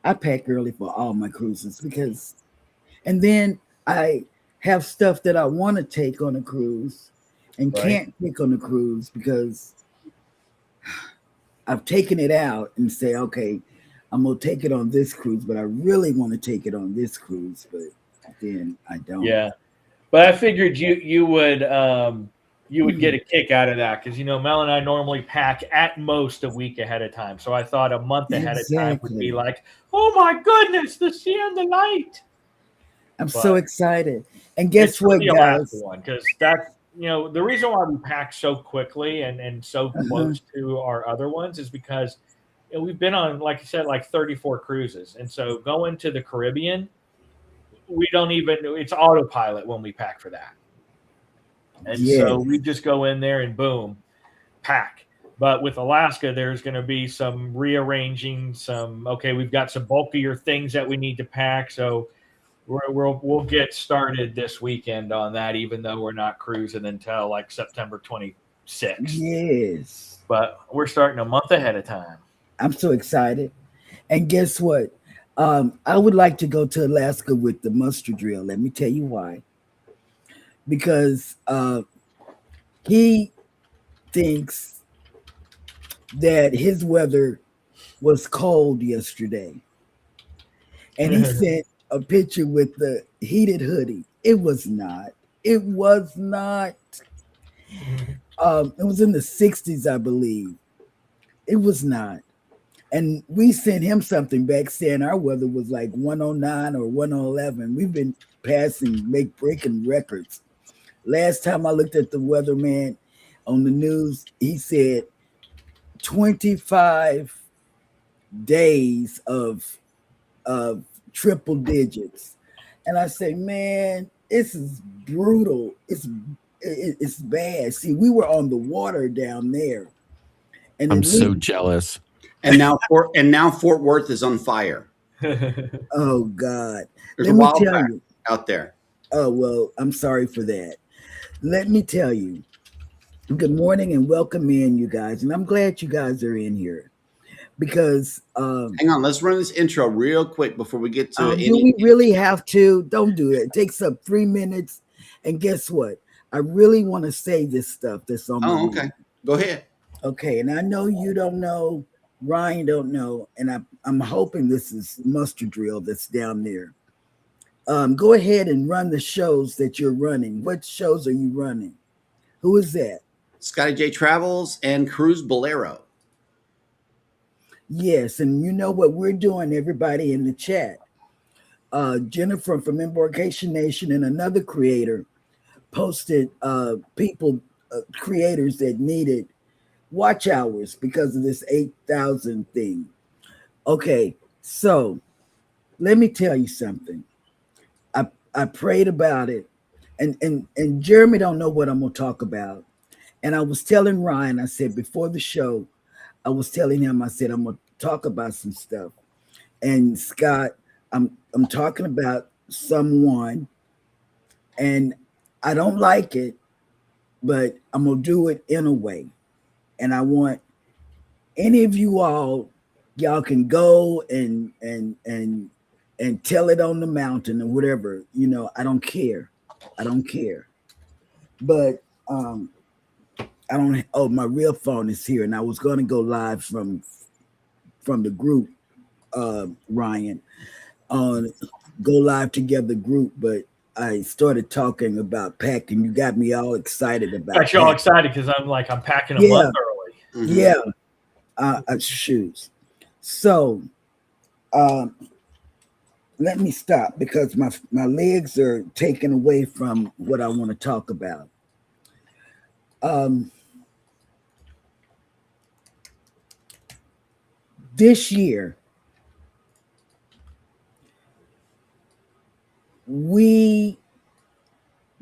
I pack early for all my cruises because, and then I have stuff that I want to take on a cruise and Right. can't take on a cruise because I've taken it out and say, okay, I'm gonna take it on this cruise, but I really want to take it on this cruise, but then I don't. Yeah. But I figured you would get Mhm. a kick out of that because Mel and I normally pack at most a week ahead of time. So I thought a month ahead of time would be Exactly. like, oh my goodness, the sea and the light. I'm so But excited. And it's guess for what, the Alaska guys? one because that's the reason why we pack so quickly and so Uh-huh. close to our other ones is because we've been on, like you said, like 34 cruises, and so going to the Caribbean, we don't even it's autopilot when we pack for that. And so we Yes. just go in there and boom, pack. But with Alaska, there's going to be some rearranging, okay, we've got some bulkier things that we need to pack. So we'll get started this weekend on that, even though we're not cruising until like September 26th. Yes. But we're starting a month ahead of time. I'm so excited. And guess what? I would like to go to Alaska with the mustard drill. Let me tell you why. Because he thinks that his weather was cold yesterday. And he sent a picture with the heated hoodie. It was not. It was not. It was in the 60s, I believe. It was not. And we sent him something back saying our weather was like 109 or 111. We've been breaking records. Last time I looked at the weatherman on the news, he said 25 days of triple digits. And I say, man, this is brutal. It's bad. See, we were on the water down there, and I'm at so least, jealous. And now Fort Worth is on fire. oh God, There's a let me tell wildfire you. out there. Oh well, I'm sorry for that. Let me tell you. Good morning and welcome in, you guys, and I'm glad you guys are in here because Hang on, let's run this intro real quick before we get to do any. we really have to? Don't do it. It takes up 3 minutes. And guess what? I really want to say this stuff that's on my Oh, okay. mind. Go ahead. Okay, and I know you don't know, Ryan don't know, and I'm hoping this is mustard drill that's down there. Go ahead and run the shows that you're running. What shows are you running? Who is that? Scotty J Travels and Cruise Bolero. Yes, and you know what we're doing, everybody in the chat. Jennifer from Embarkation Nation and another creator posted creators that needed watch hours because of this 8,000 thing. Okay, so let me tell you something. I prayed about it, and Jeremy don't know what I'm gonna talk about. And I was telling Ryan, I said before the show, I was telling him, I said I'm gonna talk about some stuff. And Scott, I'm talking about someone, and I don't like it, but I'm gonna do it in a way. And I want any of you y'all can go and tell it on the mountain or whatever. I don't care. I don't care. But I don't. Oh, my real phone is here, and I was going to go live from the group, Ryan, on Go Live Together group, but I started talking about packing. You got me all excited about Got you all packing. excited because I'm packing a month Yeah, early. Mm-hmm. yeah. Shoes. So um, let me stop because my legs are taken away from what I want to talk about. Um, this year we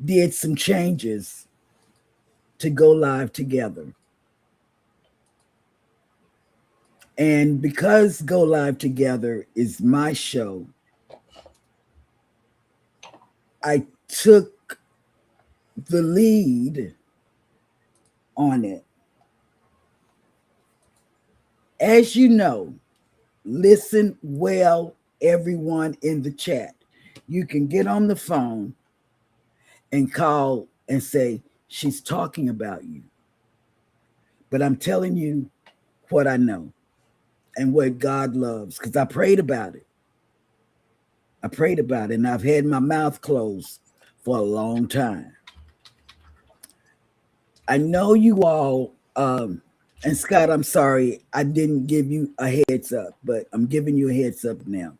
did some changes to Go Live Together. And because Go Live Together is my show, I took the lead on it. As you know, listen well, everyone in the chat. You can get on the phone and call and say, she's talking about you. But I'm telling you what I know and what God loves, because I prayed about it. I prayed about it, and I've had my mouth closed for a long time. I know you all, and Scott, I'm sorry, I didn't give you a heads up, but I'm giving you a heads up now.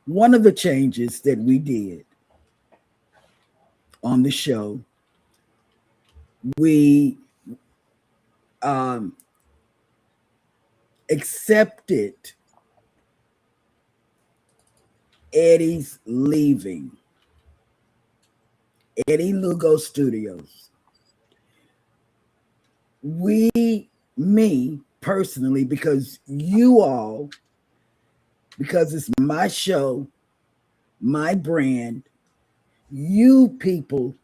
One of the changes that we did on the show, we accepted Eddie's leaving. Eddie Lugo Studios. Me personally, because you all, because it's my show, my brand, you people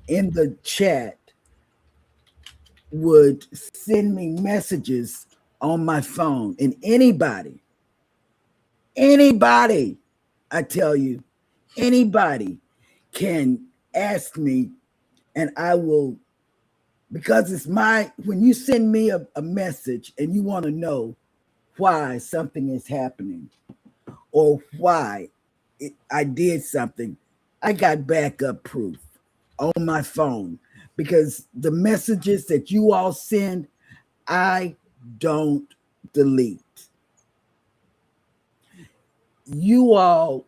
in the chat would send me messages on my phone, and anybody, I tell you, anybody can ask me, and I will, because it's when you send me a message and you want to know why something is happening or why I did something, I got backup proof on my phone, because the messages that you all send, I don't delete. You all,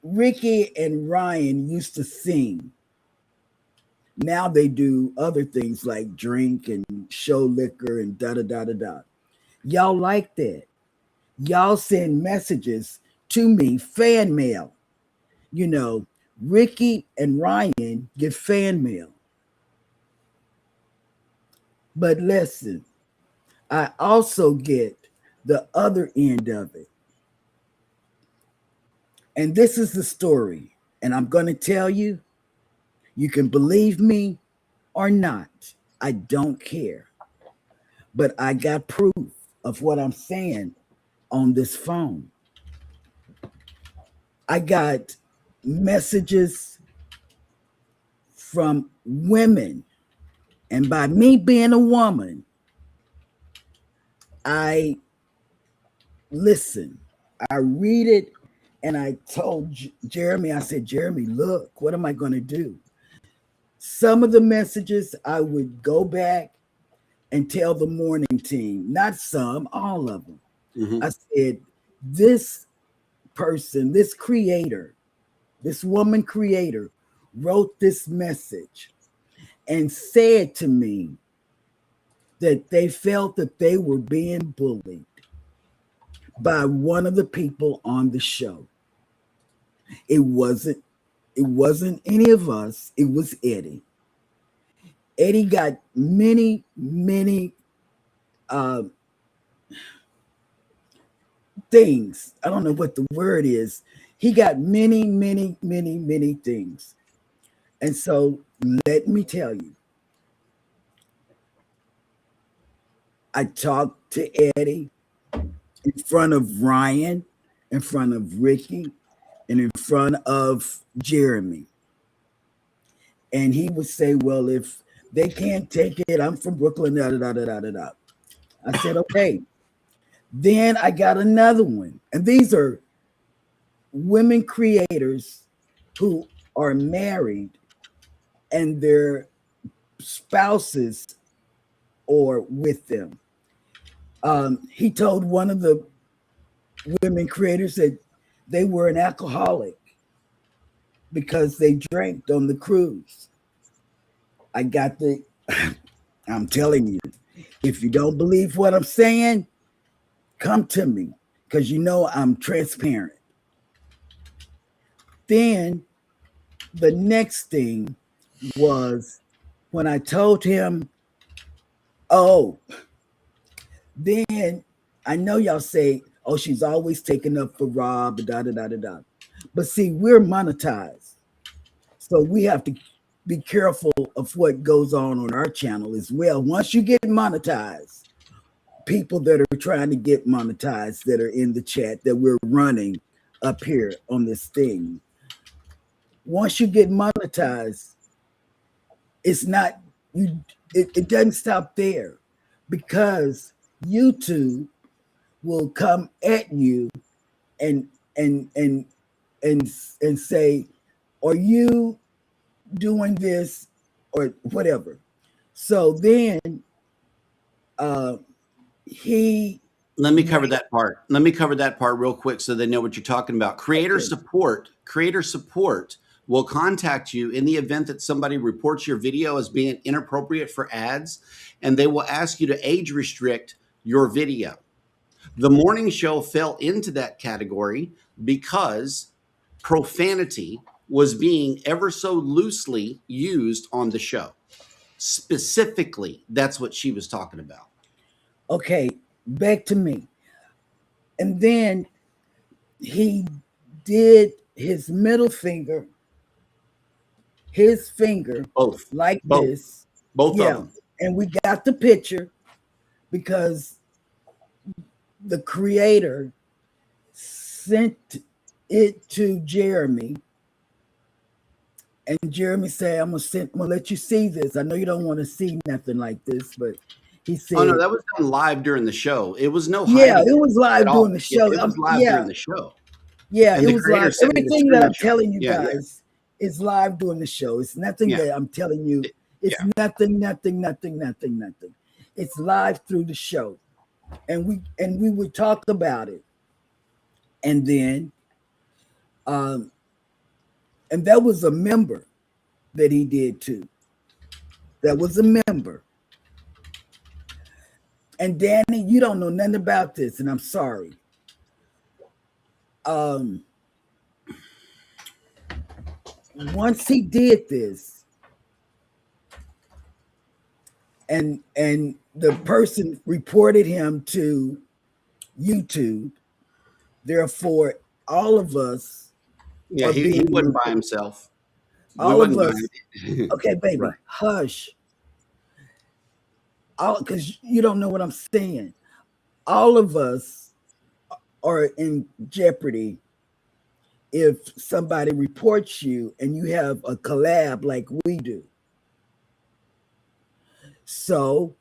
Ricky and Ryan used to sing. Now they do other things like drink and show liquor and da-da-da-da-da. Y'all like that. Y'all send messages to me, fan mail. Ricky and Ryan get fan mail. But listen, I also get the other end of it. And this is the story. And I'm going to tell you, you can believe me or not. I don't care. But I got proof of what I'm saying on this phone. I got messages from women. And by me being a woman, I listen, I read it, and I told Jeremy, I said, Jeremy, look, what am I going to do? Some of the messages I would go back and tell the morning team, not some, all of them. Mm-hmm. I said, this person, this creator, this woman creator wrote this message and said to me that they felt that they were being bullied by one of the people on the show. It wasn't any of us. It was Eddie. Eddie got many things. I don't know what the word is. He got many things. And so let me tell you, I talked to Eddie in front of Ryan, in front of Ricky, and in front of Jeremy. And he would say, well, if they can't take it, I'm from Brooklyn, da-da-da-da-da-da. I said, okay. Then I got another one. And these are women creators who are married and their spouses are with them. He told one of the women creators that they were an alcoholic because they drank on the cruise. I'm telling you, if you don't believe what I'm saying, come to me, because I'm transparent. Then the next thing was when I told him, then I know y'all say, she's always taking up for Rob, da-da-da-da-da. But see, we're monetized. So we have to be careful of what goes on our channel as well. Once you get monetized, people that are trying to get monetized that are in the chat that we're running up here on this thing, once you get monetized, it's not you. It doesn't stop there, because YouTube will come at you and say, "Are you doing this or whatever?" So then, let me cover that part. Let me cover that part real quick so they know what you're talking about. Creator support will contact you in the event that somebody reports your video as being inappropriate for ads, and they will ask you to age restrict your video. The morning show fell into that category because profanity was being ever so loosely used on the show. Specifically, that's what she was talking about. Okay, back to me. And then he did his middle finger, his finger, both this. Both of them. And we got the picture because the creator sent it to Jeremy. And Jeremy said, I'm gonna let you see this. I know you don't want to see nothing like this, but he said, "Oh no, that was done live during the show. It was no hiding. Yeah, it was live during the show. It was live during the show. Yeah, and it was live. Everything that I'm telling you guys is live during the show. It's nothing that I'm telling you. It's nothing. It's live through the show, and we would talk about it, and then, and that was a member that he did too. That was a member. And Danny, you don't know nothing about this, and I'm sorry. Once he did this, and the person reported him to YouTube, therefore all of us. Yeah, he wasn't by himself. All of us. Okay, baby, right. Hush. Because you don't know what I'm saying. All of us are in jeopardy if somebody reports you and you have a collab like we do. So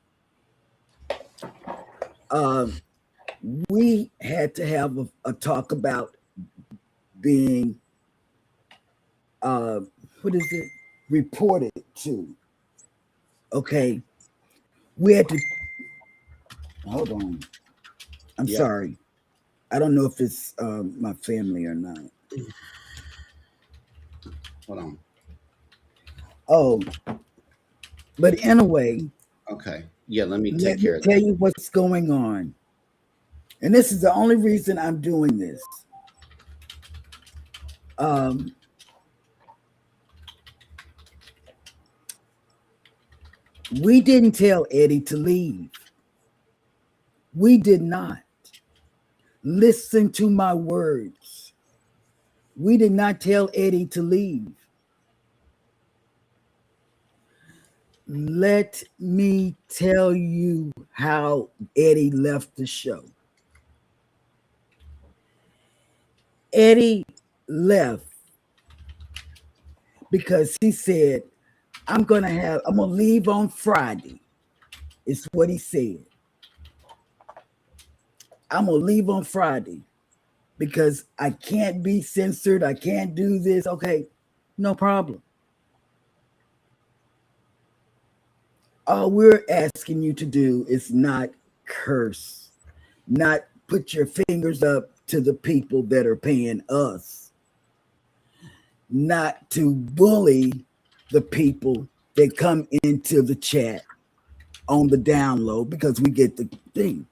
we had to have a talk about being reported to. Okay. We had to hold on. I'm sorry. I don't know if it's my family or not. Hold on. Oh, but anyway. Okay. Yeah, let me take care of that. Tell you what's going on. And this is the only reason I'm doing this. We didn't tell Eddie to leave. We did not. Listen to my words. We did not tell Eddie to leave. Let me tell you how Eddie left the show. Eddie left because he said, I'm gonna leave on Friday. It's what he said. I'm gonna leave on Friday because I can't be censored. I can't do this. Okay, no problem. All we're asking you to do is not curse, not put your fingers up to the people that are paying us, not to bully the people that come into the chat on the download, because we get the thing.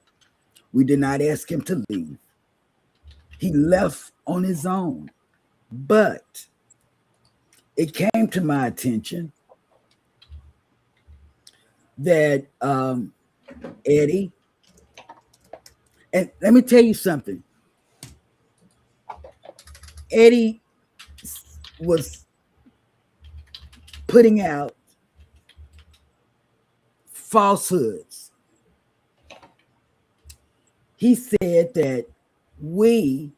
We did not ask him to leave. He left on his own. But it came to my attention that Eddie, and let me tell you something. Eddie was putting out falsehoods. He said that we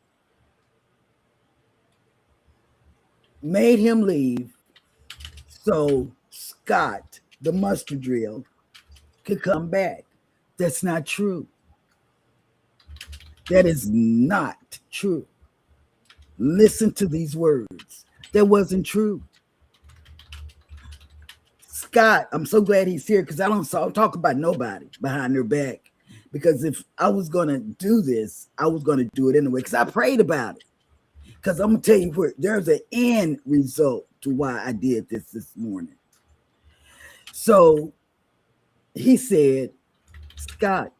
made him leave so Scott, the mustard drill, could come back. That's not true. That is not true. Listen to these words. That wasn't true. Scott, I'm so glad he's here because I don't talk about nobody behind their back. Because if I was going to do this, I was going to do it anyway because I prayed about it. Because I'm going to tell you where there's an end result to why I did this morning. So he said, Scott,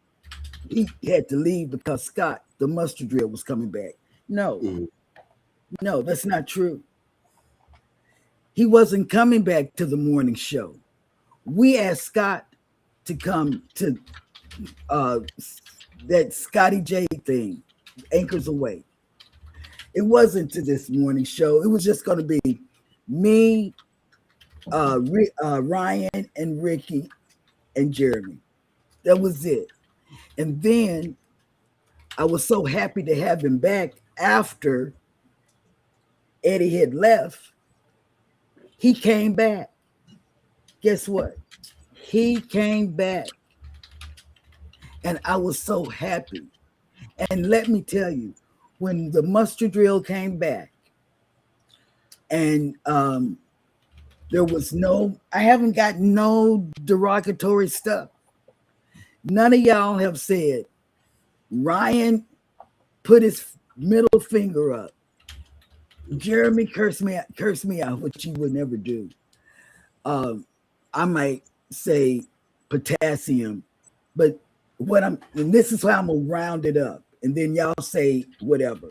he had to leave because Scott, the mustard drill, was coming back. No, no, that's not true. He wasn't coming back to the morning show. We asked Scott to come to that Scotty J thing, Anchors Away. It wasn't to this morning show. It was just going to be me, Ryan, and Ricky, and Jeremy. That was it. And then I was so happy to have him back after Eddie had left. He came back. Guess what? He came back. And I was so happy. And let me tell you, when the mustard drill came back, and there was I haven't got no derogatory stuff. None of y'all have said, Ryan put his middle finger up. Jeremy cursed me out, which he would never do. I might say potassium, but and this is how I'm gonna round it up, and then y'all say whatever.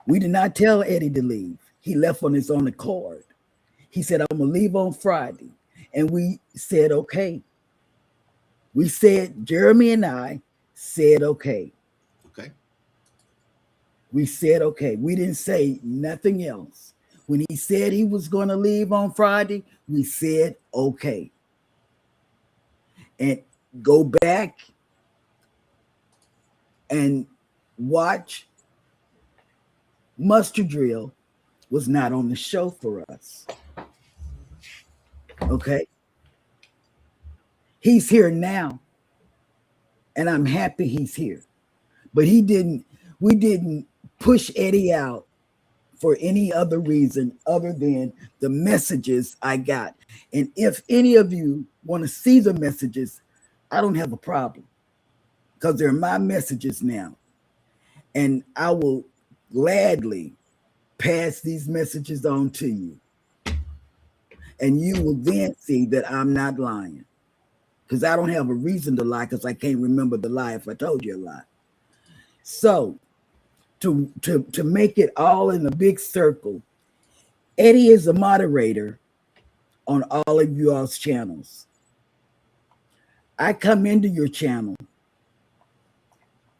We did not tell Eddie to leave. He left on his own accord. He said, I'm gonna leave on Friday. And we said, okay. We said, Jeremy and I said, okay. Okay. We said, okay. We didn't say nothing else. When he said he was going to leave on Friday, we said, okay. And go back and watch. Mustard Drill was not on the show for us. Okay. He's here now. And I'm happy he's here. But we didn't push Eddie out for any other reason other than the messages I got. And if any of you want to see the messages, I don't have a problem because they're my messages now. And I will gladly pass these messages on to you. And you will then see that I'm not lying. Because I don't have a reason to lie because I can't remember the lie if I told you a lie. So to make it all in a big circle, Eddie is a moderator on all of you all's channels. I come into your channel.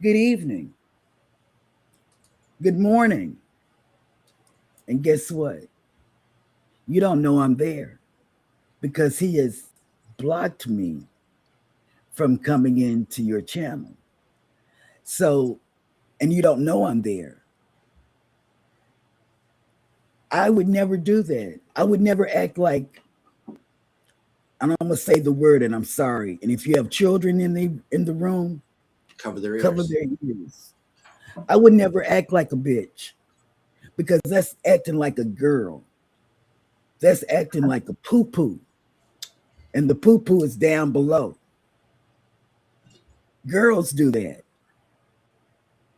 Good evening. Good morning. And guess what? You don't know I'm there because he has blocked me from coming into your channel. So, and you don't know I'm there. I would never do that. I would never act like, and I'm gonna say the word and I'm sorry. And if you have children in the room, cover their ears. I would never act like a bitch because that's acting like a girl. That's acting like a poo-poo. And the poo-poo is down below. Girls do that.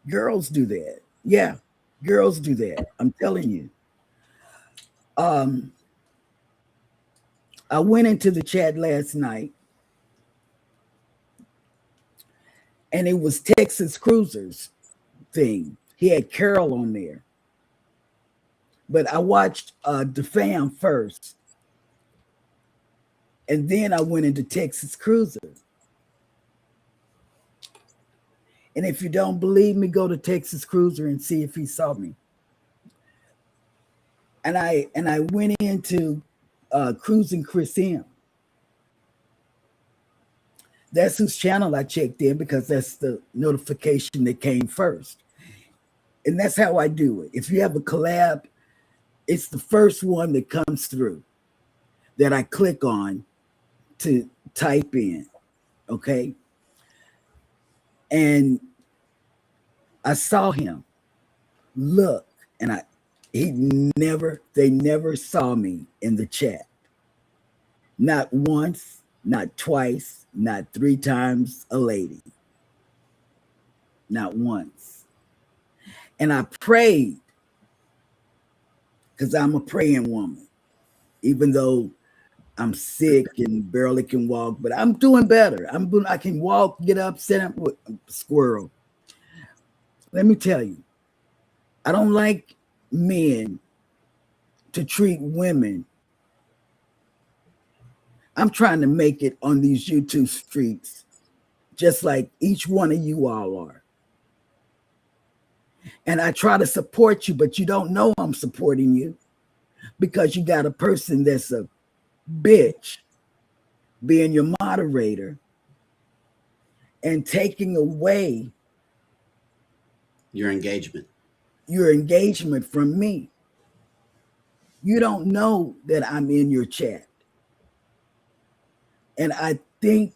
Girls do that. Yeah, girls do that. I'm telling you. I went into the chat last night and it was Texas Cruisers thing. He had Carol on there. But I watched the fam first. And then I went into Texas Cruiser. And if you don't believe me, go to Texas Cruiser and see if he saw me. And I went into Cruising Chris M. That's whose channel I checked in because that's the notification that came first. And that's how I do it. If you have a collab, it's the first one that comes through that I click on to type in. Okay. And I saw him look, and they never saw me in the chat. Not once, not twice, not 3 times a lady. Not once. And I prayed, because I'm a praying woman, even though I'm sick and barely can walk, but I'm doing better. I can walk, get up, sit up with a squirrel. Let me tell you, I don't like men to treat women. I'm trying to make it on these YouTube streets, just like each one of you all are. And I try to support you, but you don't know I'm supporting you because you got a person that's a bitch being your moderator and taking away your engagement from me. You don't know that I'm in your chat. And I think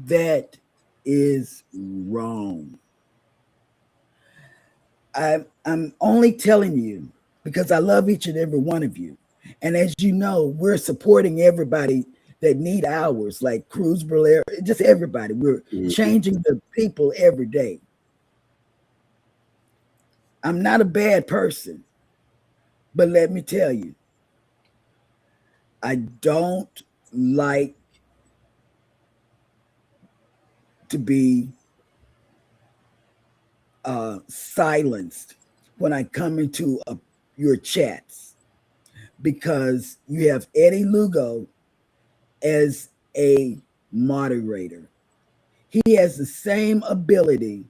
that is wrong. I'm only telling you because I love each and every one of you. And as you know, we're supporting everybody that need ours, like Cruz Belair, just everybody. We're changing the people every day. I'm not a bad person, but let me tell you, I don't like to be silenced when I come into your chats, because you have Eddie Lugo as a moderator. He has the same ability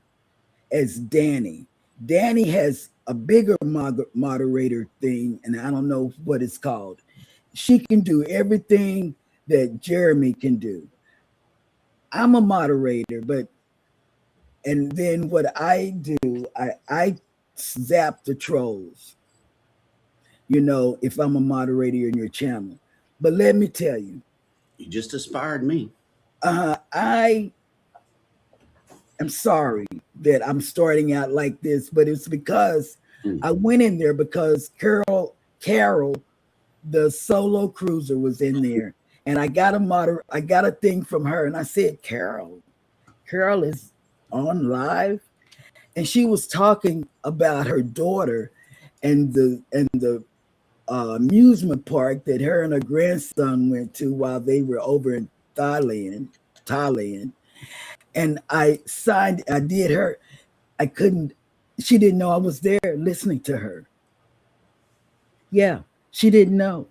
as Danny. Danny has a bigger moderator thing, and I don't know what it's called. She can do everything that Jeremy can do. I'm a moderator, and then what I do, I zap the trolls, if I'm a moderator in your channel. But let me tell you. You just inspired me. I am sorry that I'm starting out like this, but it's because I went in there because Carol, the solo cruiser, was in there. And I got a thing from her, and I said, Carol is on live, and she was talking about her daughter and the amusement park that her and her grandson went to while they were over in Thailand. And she didn't know I was there listening to her. Yeah, she didn't know.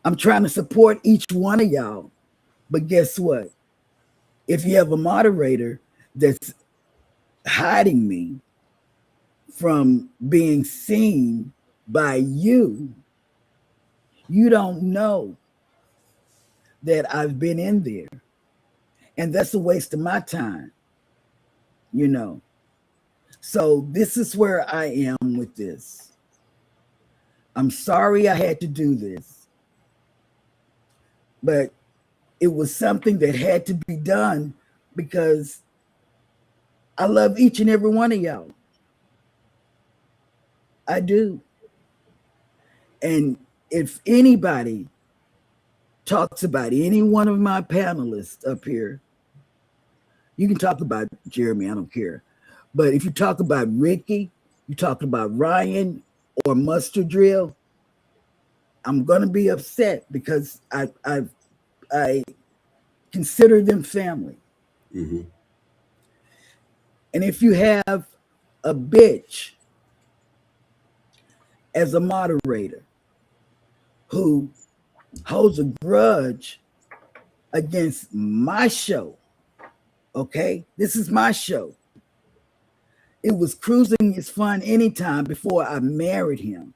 I'm trying to support each one of y'all, but guess what? If you have a moderator that's hiding me from being seen by you, you don't know that I've been in there. And that's a waste of my time, So this is where I am with this. I'm sorry I had to do this, but it was something that had to be done because I love each and every one of y'all. I do. And if anybody talks about any one of my panelists up here, you can talk about Jeremy, I don't care. But if you talk about Ricky, you talk about Ryan or Mustard Drill, I'm going to be upset because I consider them family. Mm-hmm. And if you have a bitch as a moderator who holds a grudge against my show, okay? This is my show. It was Cruising is Fun Anytime before I married him.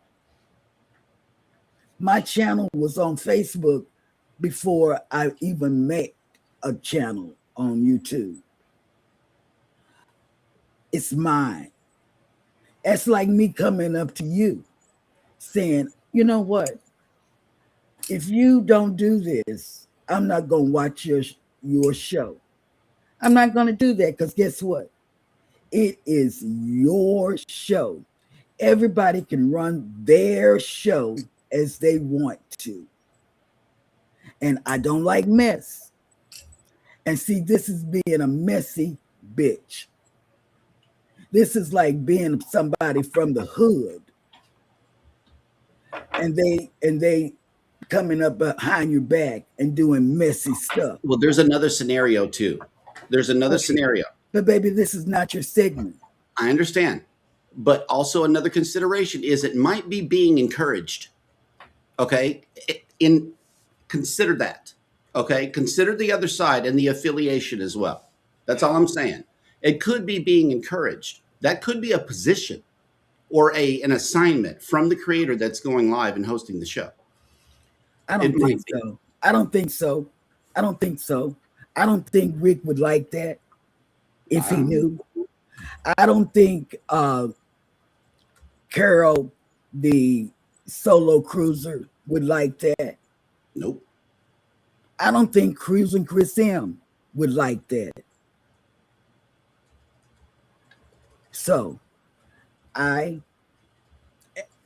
My channel was on Facebook before I even made a channel on YouTube. It's mine. It's like me coming up to you saying, you know what? If you don't do this, I'm not going to watch your show. I'm not going to do that because guess what? It is your show. Everybody can run their show as they want to. And I don't like mess. And see, this is being a messy bitch. This is like being somebody from the hood. And they coming up behind your back and doing messy stuff. Well, there's another scenario too. There's another scenario. But baby, this is not your segment. I understand. But also another consideration is it might be being encouraged. Okay? Consider that. Okay? Consider the other side and the affiliation as well. That's all I'm saying. It could be being encouraged. That could be a position or an assignment from the creator that's going live and hosting the show. I don't think so. I don't think so. I don't think so. I don't think Rick would like that if he knew. I don't think Carol, the solo cruiser, would like that. Nope. I don't think Cruising Chris M would like that. So I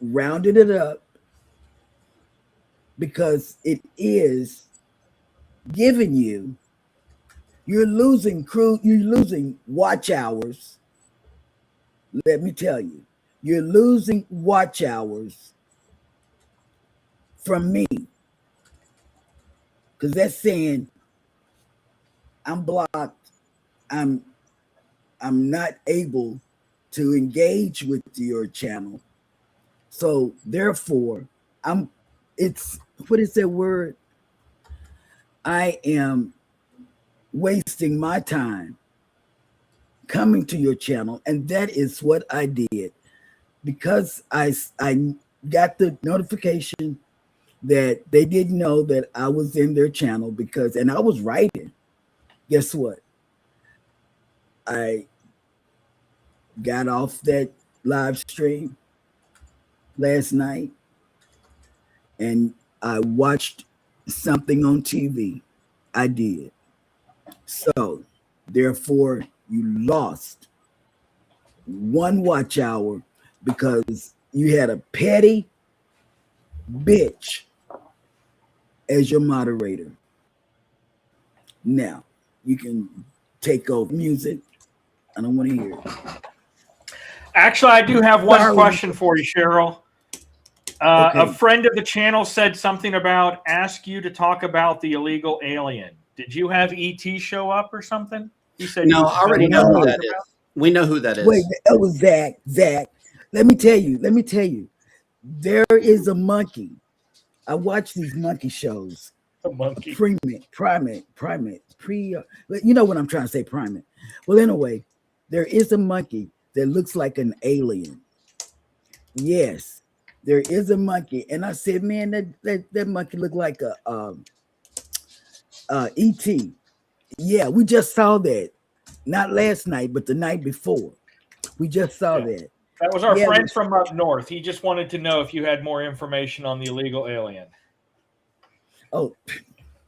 rounded it up because it is giving you're losing watch hours. Let me tell you, you're losing watch hours from me. Because that's saying I'm blocked. I'm not able to engage with your channel. So therefore, what is that word? I am wasting my time coming to your channel, and that is what I did because I got the notification that they didn't know that I was in their channel and I was writing. Guess what? I got off that live stream last night and I watched something on TV. I did. So therefore you lost one watch hour because you had a petty bitch as your moderator. Now you can take over music. I don't want to hear it. Actually, I do have one Sorry. question for you, Cheryl. Okay. A friend of the channel said something about ask you to talk about the illegal alien. Did you have ET show up or something? He said No, I already know who that is. We know who that is. Wait, that was Zach. Zach, let me tell you. There is a monkey. I watch these monkey shows. A monkey. Primate. You know what I'm trying to say, primate. Well, anyway, there is a monkey that looks like an alien. Yes, there is a monkey. And I said, man, that monkey looked like a E.T. Yeah, we just saw that. Not last night, but the night before. We just saw that. That was our friend from up north. He just wanted to know if you had more information on the illegal alien. Oh,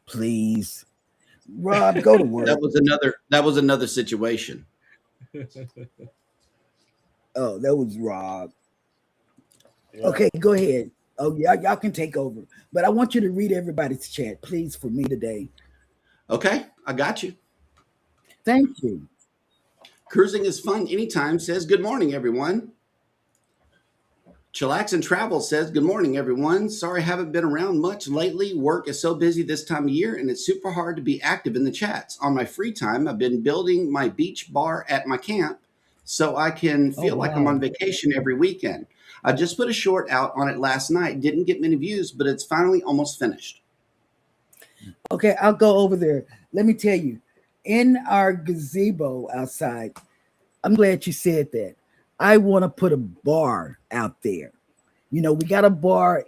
please. Rob, go to work. That was another situation. Oh, that was Rob. Yeah. Okay, go ahead. Oh, y'all can take over. But I want you to read everybody's chat, please, for me today. Okay, I got you. Thank you. Cruising is fun anytime says good morning, everyone. Chillax and Travel says good morning, everyone. Sorry I haven't been around much lately. Work is so busy this time of year, and it's super hard to be active in the chats. On my free time, I've been building my beach bar at my camp so I can feel like I'm on vacation every weekend. I just put a short out on it last night. Didn't get many views, but it's finally almost finished. Okay, I'll go over there. Let me tell you, in our gazebo outside, I'm glad you said that. I want to put a bar out there. You know, we got a bar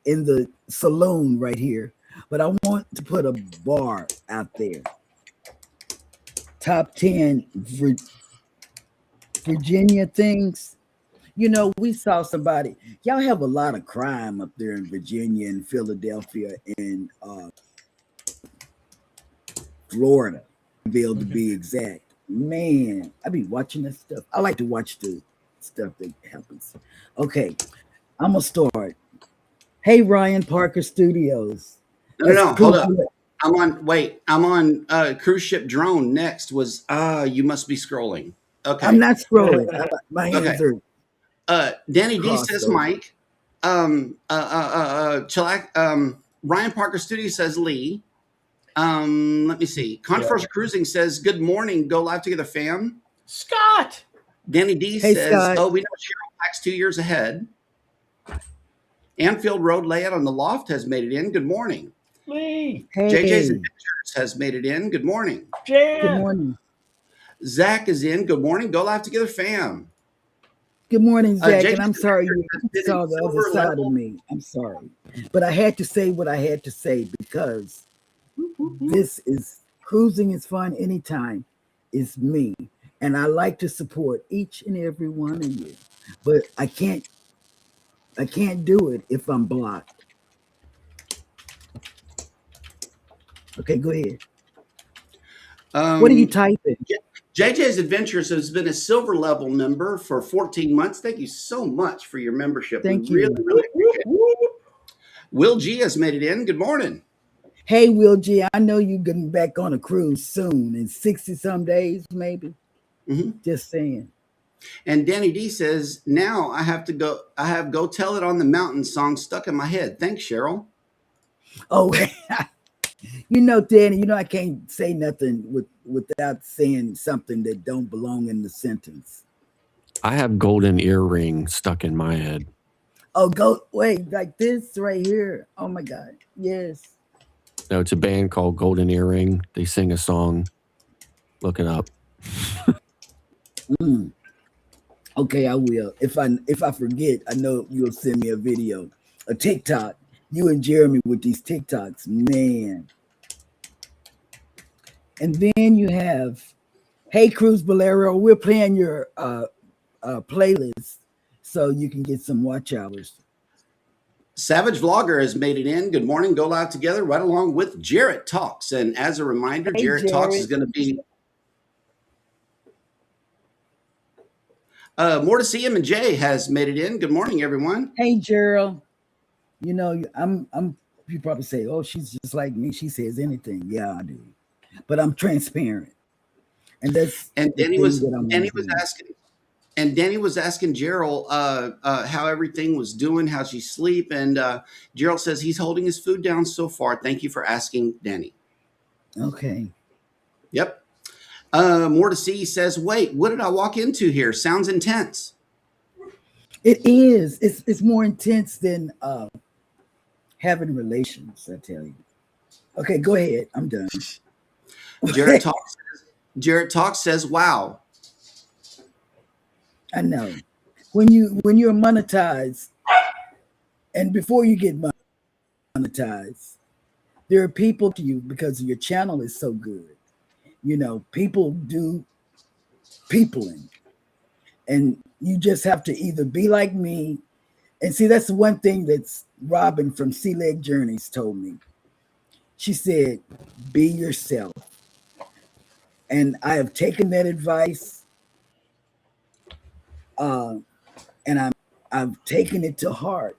in the saloon right here, but I want to put a bar out there. Top 10 Virginia things. You know, we saw somebody. Y'all have a lot of crime up there in Virginia and Philadelphia and Florida, to be exact. Man, I be watching that stuff. I like to watch the stuff that happens. Okay, I'm gonna start. Hey, Ryan Parker Studios. No, hold up. I'm on cruise ship drone next was you must be scrolling. Okay. I'm not scrolling. My hands are Danny D crossed says over. Mike. Ryan Parker Studio says Lee. Let me see. Conforce Cruising says good morning. Go live together, fam. Scott. Danny D Hey, says, Scott. oh, we know Cheryl Packs 2 years ahead. Anfield Road Layout on the Loft has made it in. Good morning. Lee. Hey, JJ's Adventures has made it in. Good morning. Jan. good morning. Zach is in. Good morning. Go live together, fam. Good morning, Zach. JJ And I'm sorry you did saw a the other silver side level. of me. I'm sorry. But I had to say what I had to say because this is cruising is fun anytime. Is me. And I like to support each and every one of you. But I can't do it if I'm blocked. Okay, go ahead. What are you typing? JJ's Adventures has been a silver level member for 14 months. Thank you so much for your membership. Thank We you. really appreciate it. Will G has made it in. Good morning. Hey, Will G, I know you're getting back on a cruise soon in 60 some days, maybe. Just saying. And Danny D says, now I have Go Tell It on the Mountain song stuck in my head. Thanks, Cheryl. Oh, you know, Danny, I can't say nothing without saying something that don't belong in the sentence. I have Golden Earring stuck in my head. Oh, go wait, like this right here. Oh my God. Yes. No, it's a band called Golden Earring. They sing a song. Look it up. Okay, I will. If I forget, I know you'll send me a video, a TikTok. You and Jeremy with these TikToks, man. And then you have, hey, Cruz Bolero, we're playing your playlist so you can get some watch hours. Savage Vlogger has made it in. Good morning. Go live together right along with Jarrett Talks. And as a reminder, Hey, Jarrett Talks is going to be more to see him, and Jay has made it in. Good morning, everyone. Hey, Gerald. I'm. You probably say, "Oh, she's just like me. She says anything." Yeah, I do, but I'm transparent, and that's. And Danny was asking Gerald how everything was doing, how she sleep, and Gerald says he's holding his food down so far. Thank you for asking, Danny. Okay. Yep. More to see says, wait, what did I walk into here? Sounds intense. It is. It's more intense than having relations, I tell you. Okay, go ahead. I'm done. Jarrett Talks says, wow. I know. When you're monetized, and before you get monetized, there are people to you because your channel is so good. People do peopling, and you just have to either be like me. And see, that's the one thing that's Robin from Sea Leg Journeys told me. She said, be yourself. And I have taken that advice, and I've taken it to heart.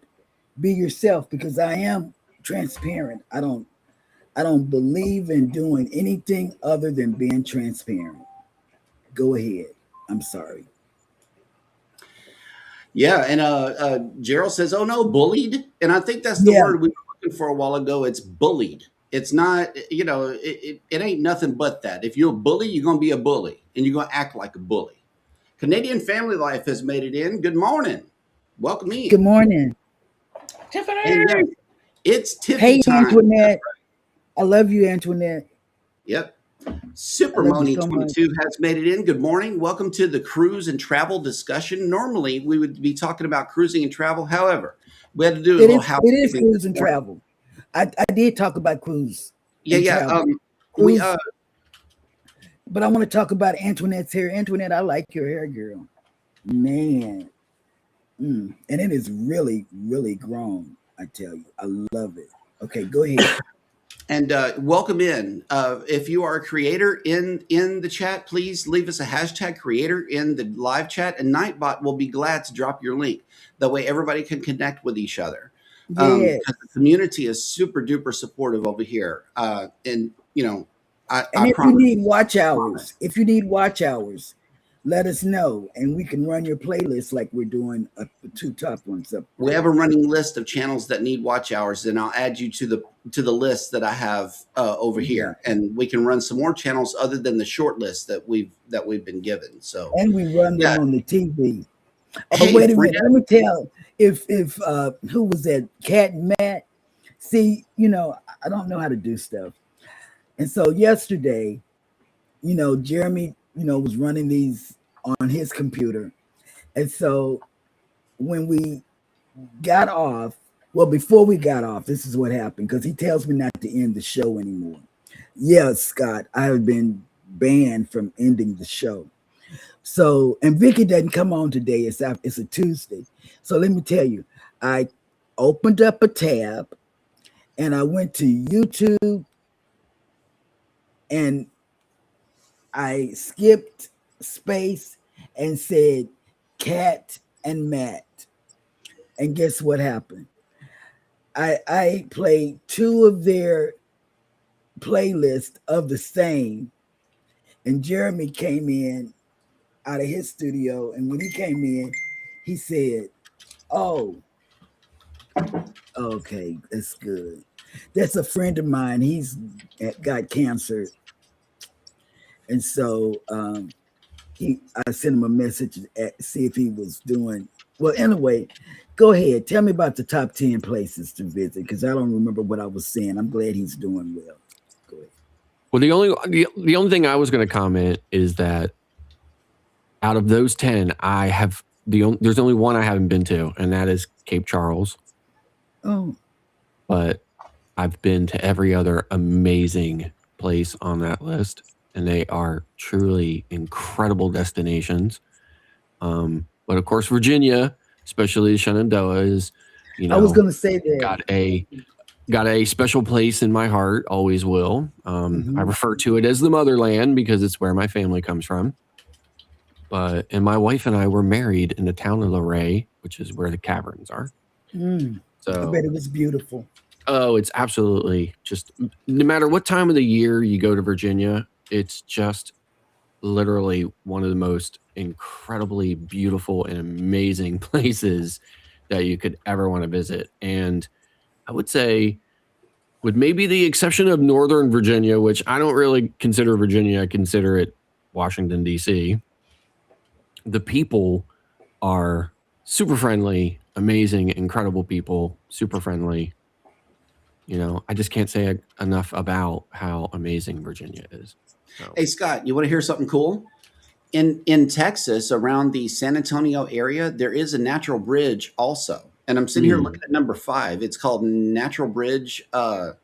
Be yourself, because I am transparent. I don't believe in doing anything other than being transparent. Go ahead. I'm sorry. Yeah, and Gerald says, oh no, bullied. And I think that's the word we were looking for a while ago. It's bullied. It's not, it ain't nothing but that. If you're a bully, you're going to be a bully, and you're going to act like a bully. Canadian Family Life has made it in. Good morning. Welcome in. Good morning. Tiffany. And it's Tiffany Hey, time. Antoinette. I love you, Antoinette. Yep. Super I love Moni you so much. 22 has made it in. Good morning. Welcome to the cruise and travel discussion. Normally, we would be talking about cruising and travel. However, we had to do a little It is housekeeping. cruise and travel. I did talk about cruise Yeah, and yeah. travel. We Cruise, but I want to talk about Antoinette's hair. Antoinette, I like your hair, girl. Man. And it is really, really grown. I tell you, I love it. Okay, go ahead. and welcome in. If you are a creator in the chat, please leave us a hashtag creator in the live chat, and Nightbot will be glad to drop your link. That way, everybody can connect with each other. Yeah. Because the community is super duper supportive over here. And you know, I if promise. you need watch hours, let us know, and we can run your playlist like we're doing the two top ones up. We have a running list of channels that need watch hours, and I'll add you to the list that I have over here, and we can run some more channels other than the short list that we've been given. So, and we run them on the TV. Hey, Wait a minute, let me tell. If who was that? Cat and Matt. See, I don't know how to do stuff, and so yesterday, Jeremy, was running these on his computer, and so when we got off, before we got off, this is what happened, because he tells me not to end the show anymore. Yes, Scott, I have been banned from ending the show. So, and Vicky doesn't come on today. It's a Tuesday. So let me tell you, I opened up a tab and I went to YouTube and I skipped space and said Cat and Matt. And guess what happened? I played two of their playlists of the same, and Jeremy came in out of his studio, and when he came in, he said, "Oh, okay, that's good. That's a friend of mine. He's got cancer." And so I sent him a message to see if he was doing well. Anyway, go ahead. Tell me about the top 10 places to visit, because I don't remember what I was saying. I'm glad he's doing well. Go ahead. Well, the only thing I was going to comment is that out of those 10, there's only one I haven't been to, and that is Cape Charles. Oh. But I've been to every other amazing place on that list, and they are truly incredible destinations. But of course, Virginia, especially Shenandoah, is, I was going to say that. Got a special place in my heart, always will. I refer to it as the motherland because it's where my family comes from. And my wife and I were married in the town of Luray, which is where the caverns are. So I bet it was beautiful. Oh, it's absolutely just, no matter what time of the year you go to Virginia, it's just literally one of the most incredibly beautiful and amazing places that you could ever want to visit. And I would say, with maybe the exception of Northern Virginia, which I don't really consider Virginia, I consider it Washington, D.C., the people are super friendly, amazing, incredible people, super friendly. I just can't say enough about how amazing Virginia is. So. Hey, Scott, you want to hear something cool? In Texas, around the San Antonio area, there is a natural bridge also. And I'm sitting here looking at number 5. It's called Natural Bridge Park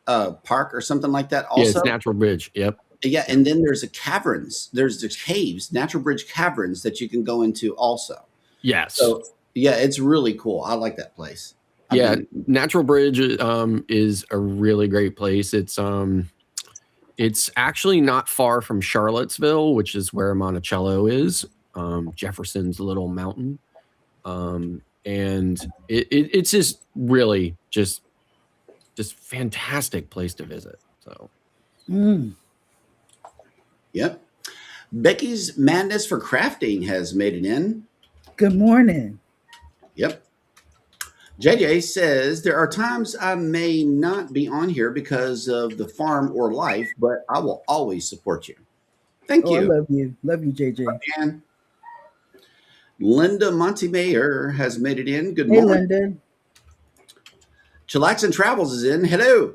or something like that also. Yeah, it's Natural Bridge. Yep. Yeah, and then there's the caverns. There's the caves, Natural Bridge caverns that you can go into also. Yes. So, yeah, it's really cool. I like that place. Natural Bridge is a really great place. It's actually not far from Charlottesville, which is where Monticello is, Jefferson's little mountain. And it's just really just fantastic place to visit. So. Yep. Becky's Madness for Crafting has made it in. Good morning. Yep. JJ says, there are times I may not be on here because of the farm or life, but I will always support you. Thank you. I love you. Love you, JJ. And Linda Montemayor has made it in. Good morning. Hey, Linda. Chillaxin Travels is in. Hello.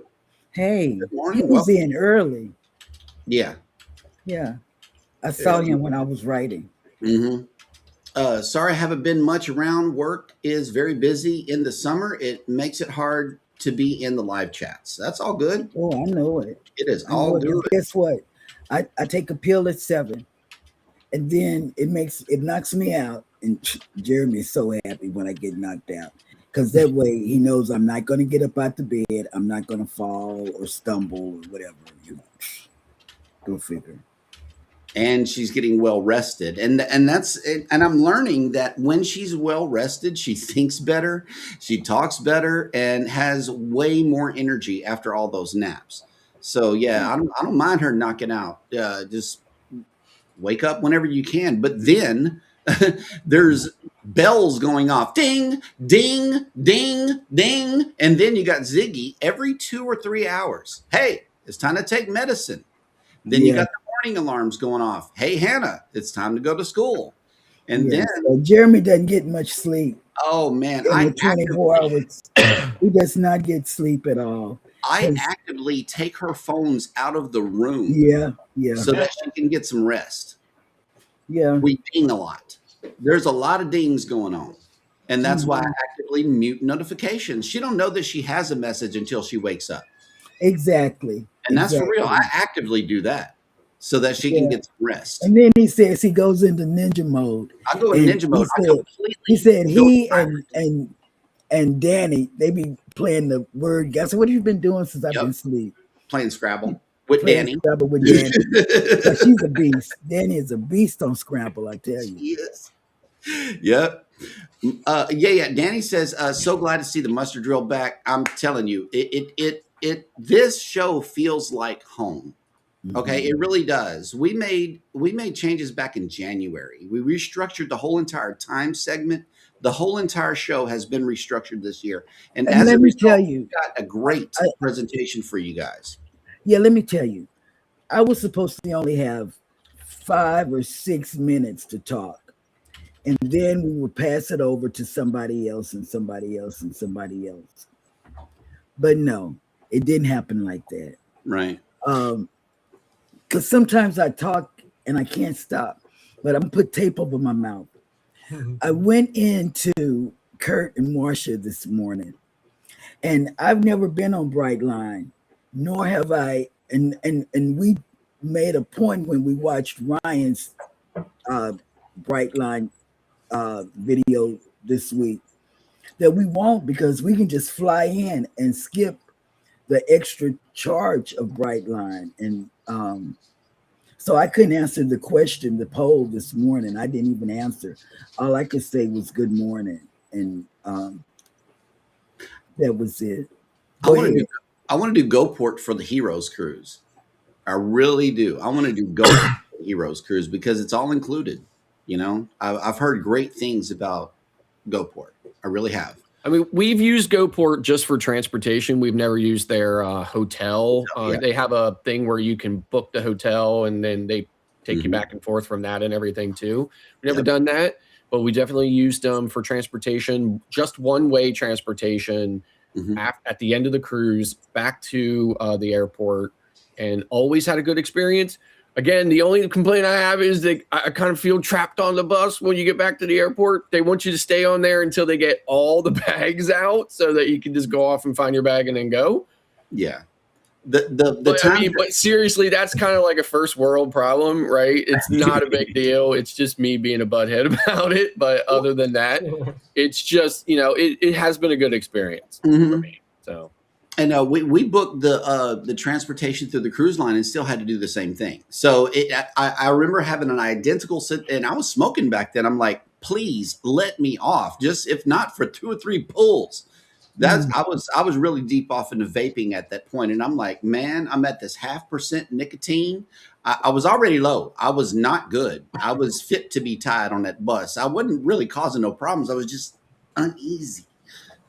Hey. Good morning. He was in early. Yeah. Yeah. I saw him when I was writing. Mm-hmm. Sorry, I haven't been much around. Work is very busy in the summer. It makes it hard to be in the live chats. That's all good. Oh, I know it. It is I all know it. And good. guess what? I take a pill at 7, and then it knocks me out. And Jeremy is so happy when I get knocked out, because that way he knows I'm not going to get up out the bed. I'm not going to fall or stumble or whatever. Go figure. And she's getting well rested, and I'm learning that when she's well rested, she thinks better, she talks better, and has way more energy after all those naps. So yeah, I don't mind her knocking out. Just wake up whenever you can, but then there's bells going off, ding, ding, ding, ding, and then you got Ziggy every 2 or 3 hours. Hey, it's time to take medicine. Then you got the morning alarms going off. Hey, Hannah, it's time to go to school. And then so Jeremy doesn't get much sleep. Oh man, I 24 hours. He does not get sleep at all. I actively take her phones out of the room. Yeah. So that she can get some rest. Yeah. We ding a lot. There's a lot of dings going on. And that's why I actively mute notifications. She don't know that she has a message until she wakes up. Exactly. And that's for real. I actively do that so that she can get some rest. And then he says he goes into ninja mode. I go in ninja mode. He said he and Danny, they be playing the word. I said, what have you been doing since I've been asleep? Playing Scrabble with Danny. Scrabble with Danny. She's a beast. Danny is a beast on Scrabble, I tell you. Yes. Yep. Danny says, so glad to see the muster drill back. I'm telling you, this show feels like home. Okay, it really does. We made changes back in January. We restructured the whole entire time segment. The whole entire show has been restructured this year. And as let a me result, tell you, we got a great presentation for you guys. Yeah, let me tell you. I was supposed to only have 5 or 6 minutes to talk. And then we would pass it over to somebody else and somebody else and somebody else. But no, it didn't happen like that. Right. Because sometimes I talk and I can't stop, but I'm put tape over my mouth. I went into Kurt and Marsha this morning, and I've never been on Brightline, nor have I. And we made a point when we watched Ryan's Brightline video this week that we won't, because we can just fly in and skip the extra charge of Brightline. And so I couldn't answer the question, the poll this morning. I didn't even answer. All I could say was good morning. And that was it. I want to do GoPort for the Heroes Cruise. I really do. I want to do GoPort for the Heroes Cruise because it's all included. You know, I've heard great things about GoPort. I really have. I mean, we've used GoPort just for transportation. We've never used their hotel. They have a thing where you can book the hotel and then they take you back and forth from that and everything too. We've never done that, but we definitely used them for transportation, just one-way transportation at the end of the cruise back to the airport, and always had a good experience. Again, the only complaint I have is that I kind of feel trapped on the bus when you get back to the airport. They want you to stay on there until they get all the bags out so that you can just go off and find your bag and then go. Yeah. But seriously, that's kind of like a first world problem, right? It's not a big deal. It's just me being a butthead about it. But other than that, it's just, it has been a good experience for me. So. And we booked the transportation through the cruise line and still had to do the same thing. So I remember having an identical and I was smoking back then. I'm like, please let me off, just if not for 2 or 3 pulls. I was really deep off into vaping at that point, and I'm like, man, I'm at this 0.5% nicotine. I was already low. I was not good. I was fit to be tied on that bus. I wasn't really causing no problems. I was just uneasy,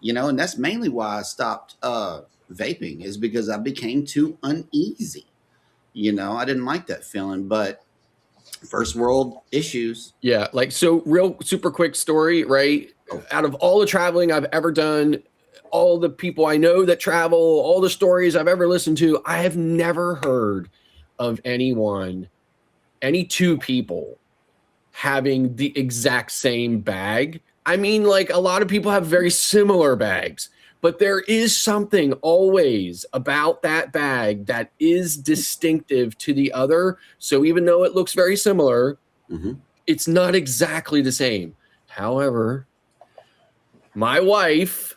and that's mainly why I stopped vaping, is because I became too uneasy. I didn't like that feeling, but first world issues. Yeah. So real super quick story, right? Out of all the traveling I've ever done, all the people I know that travel, all the stories I've ever listened to, I have never heard of anyone any two people having the exact same bag. I mean, like a lot of people have very similar bags, but there is something always about that bag that is distinctive to the other. So even though it looks very similar, it's not exactly the same. However, my wife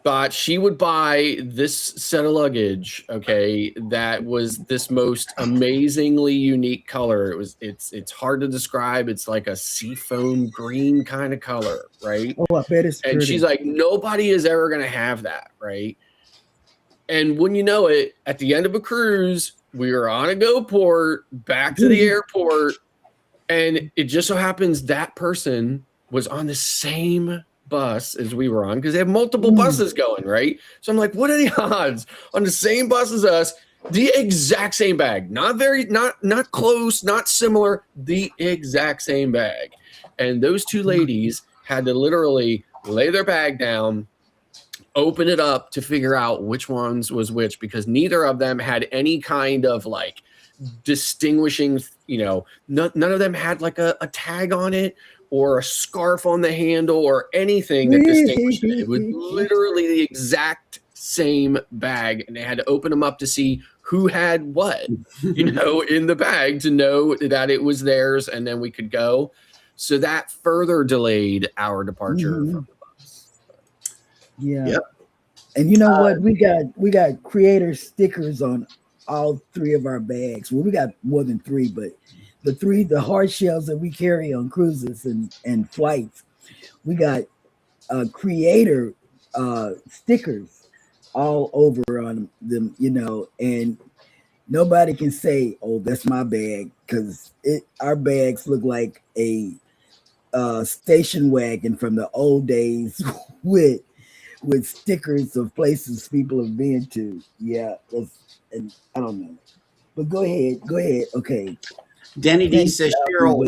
thought she would buy this set of luggage, okay, that was this most amazingly unique color. It's hard to describe. It's like a seafoam green kind of color, right? Oh, I bet it's pretty. And she's like, nobody is ever going to have that, right? And when you know it, at the end of a cruise, we were on a go port, back to the airport, and it just so happens that person was on the same bus as we were on, because they have multiple buses going, right? So I'm like, what are the odds on the same bus as us, the exact same bag, not close, not similar, the exact same bag. And those two ladies had to literally lay their bag down, open it up to figure out which ones was which, because neither of them had any kind of like distinguishing, none of them had like a tag on it or a scarf on the handle or anything that distinguished it. It was literally the exact same bag, and they had to open them up to see who had what, in the bag to know that it was theirs, and then we could go. So that further delayed our departure from the bus. Yeah. Yep. And you know what? We got creator stickers on all three of our bags. Well, we got more than three, but the hard shells that we carry on cruises and flights, we got creator stickers all over on them, and nobody can say, oh, that's my bag, because our bags look like a station wagon from the old days with stickers of places people have been to. Yeah, and I don't know. But go ahead. Okay. Danny D says, Cheryl,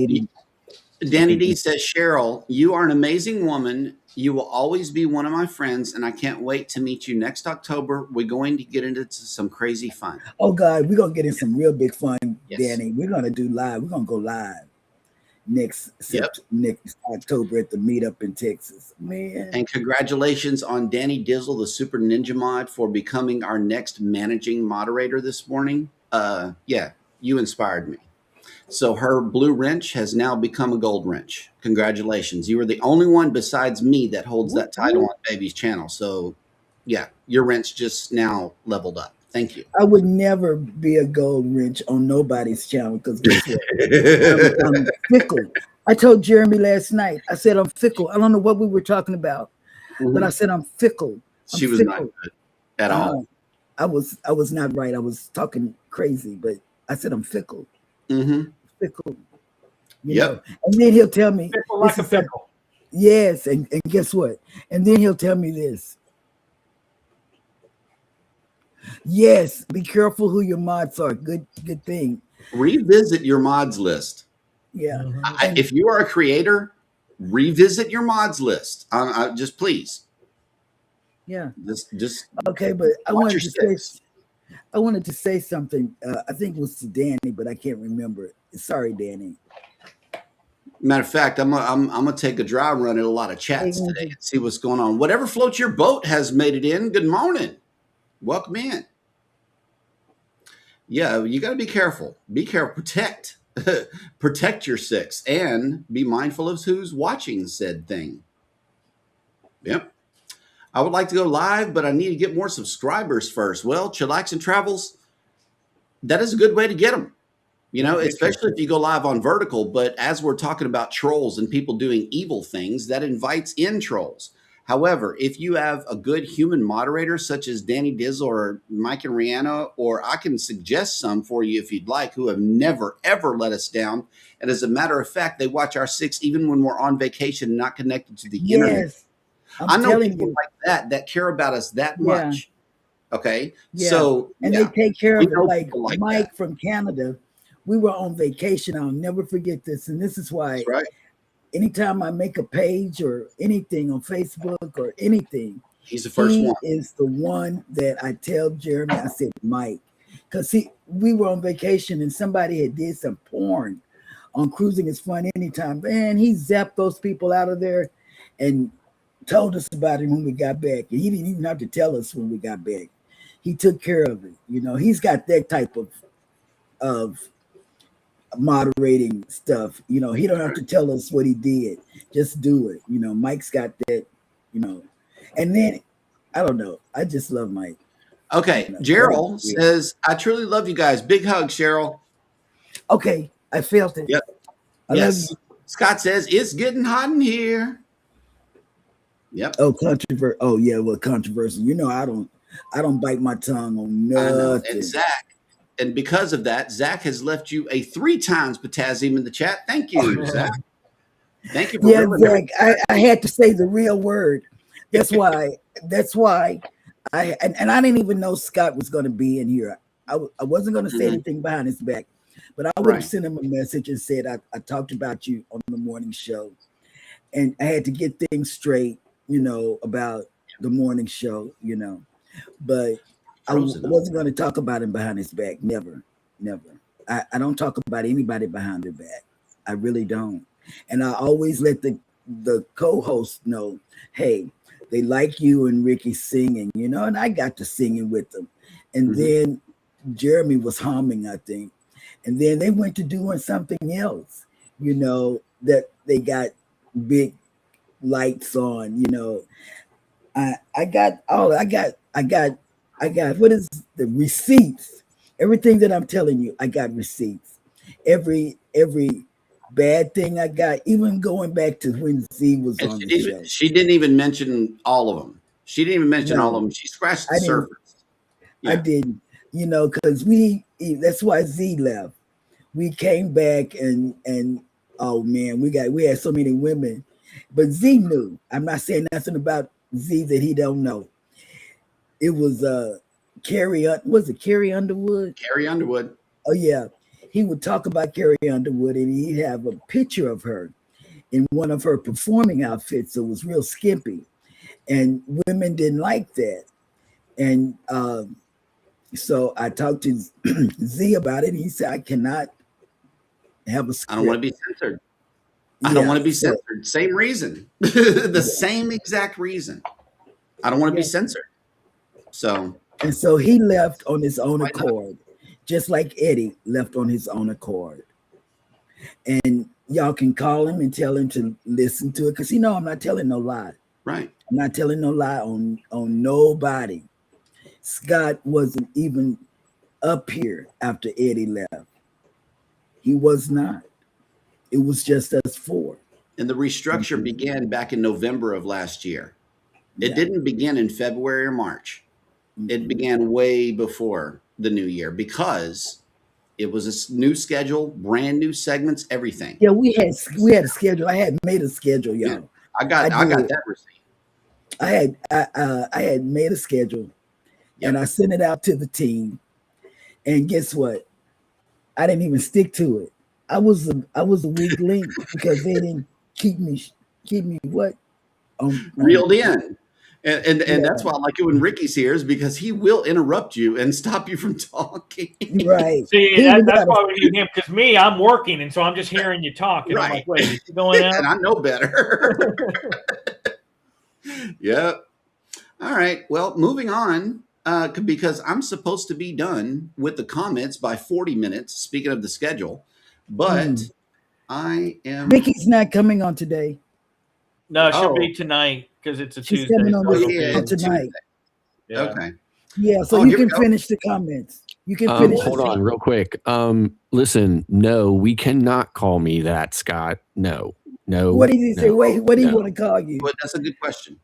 you are an amazing woman. You will always be one of my friends, and I can't wait to meet you next October. We're going to get into some crazy fun. Oh, God, we're going to get in some real big fun, Yes. Danny. We're going to do live. We're going to go live next October at the meetup in Texas. Man. And congratulations on Danny Dizzle, the Super Ninja Mod, for becoming our next managing moderator this morning. You inspired me. So her blue wrench has now become a gold wrench. Congratulations. You were the only one besides me that holds that title on Baby's channel. So yeah, your wrench just now leveled up. Thank you. I would never be a gold wrench on nobody's channel, because guess what? I'm fickle. I told Jeremy last night, I said I'm fickle. I don't know what we were talking about, but I said I'm fickle. She was not good at all. I was not right. I was talking crazy, but I said I'm fickle. Fickle. You know? And then he'll tell me, Fickle like a fickle. Yes, and guess what? And then he'll tell me this. Yes, be careful who your mods are. Good thing. Revisit your mods list. Yeah. If you are a creator, revisit your mods list. Just please. Yeah. Just okay, but I wanted to say something. I think it was to Danny, but I can't remember it. Sorry, Danny. Matter of fact, I'm gonna take a dry run at a lot of chats today and see what's going on. Whatever floats your boat has made it in. Good morning. Welcome in. Yeah, you got to be careful. Be careful. Protect your six, and be mindful of who's watching said thing. Yep. I would like to go live, but I need to get more subscribers first. Well, Chillax and Travels, that is a good way to get them. Especially if you go live on vertical. But as we're talking about trolls and people doing evil things, that invites in trolls. However, if you have a good human moderator, such as Danny Dizzle or Mike and Rihanna, or I can suggest some for you if you'd like, who have never, ever let us down. And as a matter of fact, they watch our six even when we're on vacation and not connected to the internet. I know people like that care about us that much. Okay. Yeah. So, and they take care of it. Like Mike that. From Canada, we were on vacation. I'll never forget this. And this is why anytime I make a page or anything on Facebook or anything, he's the first one. He is the one that I tell Jeremy, I said, Mike, because we were on vacation and somebody had did some porn on Cruising is Fun Anytime. Man, he zapped those people out of there and told us about it when we got back. And he didn't even have to tell us when we got back. He took care of it. You know, he's got that type of moderating stuff. You know, he don't have to tell us what he did. Just do it. You know, Mike's got that, you know. And then, I don't know. I just love Mike. Okay. You know, Gerald says, I truly love you guys. Big hug, Cheryl. okay, I felt it. Yep. I love Yes. you. Scott says, it's getting hot in here. Yep. Oh, controversy. Oh, yeah, well, controversy. You know, I don't bite my tongue on I know. nothing. And Zach, and because of that, Zach has left you a 3 times potassium in the chat. Thank you, Zach. Thank you for Yeah, remembering. Zach, I had to say the real word. That's why I didn't even know Scott was going to be in here. I wasn't going to say anything behind his back, but I would have Right. sent him a message and said, I talked about you on the morning show. And I had to get things straight, you know, about the morning show, you know. But I Frozen up. wasn't going to talk about him behind his back. Never. I don't talk about anybody behind their back. I really don't. And I always let the co-host know, hey, they like you and Ricky singing, you know, and I got to singing with them. And then Jeremy was humming, I think. And then they went to doing something else, you know, that they got big lights on, you know. I got what is the receipts? Everything that I'm telling you, I got receipts. Every bad thing I got, even going back to when Z was on the show. She didn't even mention all of them. She didn't even mention all of them. She scratched the surface. Yeah. I didn't, you know, because that's why Z left. We came back and oh man, we had so many women, but Z knew. I'm not saying nothing about Z that he don't know. It was Carrie Underwood? Carrie Underwood. Oh yeah. He would talk about Carrie Underwood and he'd have a picture of her in one of her performing outfits. So it was real skimpy. And women didn't like that. And so I talked to Z about it. And he said, I cannot have a script. I don't want to be censored. I don't want to be censored. Same reason. The same exact reason. I don't want to be censored. So. And so he left on his own accord, just like Eddie left on his own accord. And y'all can call him and tell him to listen to it, because he know I'm not telling no lie. Right. I'm not telling no lie on nobody. Scott wasn't even up here after Eddie left. He was not. It was just us 4. And the restructure began back in November of last year. It didn't begin in February or March. It began way before the new year because it was a new schedule, brand new segments, everything. Yeah, we had a schedule. I had made a schedule, y'all. Yeah. I got that receipt. I had made a schedule, and I sent it out to the team. And guess what? I didn't even stick to it. I was a weak link because they didn't keep me what? Reeled in. And that's why I like it when Ricky's here, is because he will interrupt you and stop you from talking. Right. See, that's why we need him, because I'm working, and so I'm just hearing you talk. And I'm like, wait, is he going out? And I know better. Yep. All right. Well, moving on, because I'm supposed to be done with the comments by 40 minutes, speaking of the schedule. But I am. Vicky's not coming on today. No, she'll be tonight because it's a She's Tuesday. coming on so tonight. Yeah. Okay. Yeah, so you can finish the comments. You can finish. Hold on real quick. Listen, no, we cannot call me that, Scott. No. What did he say? Wait, what did he want to call you? But that's a good question.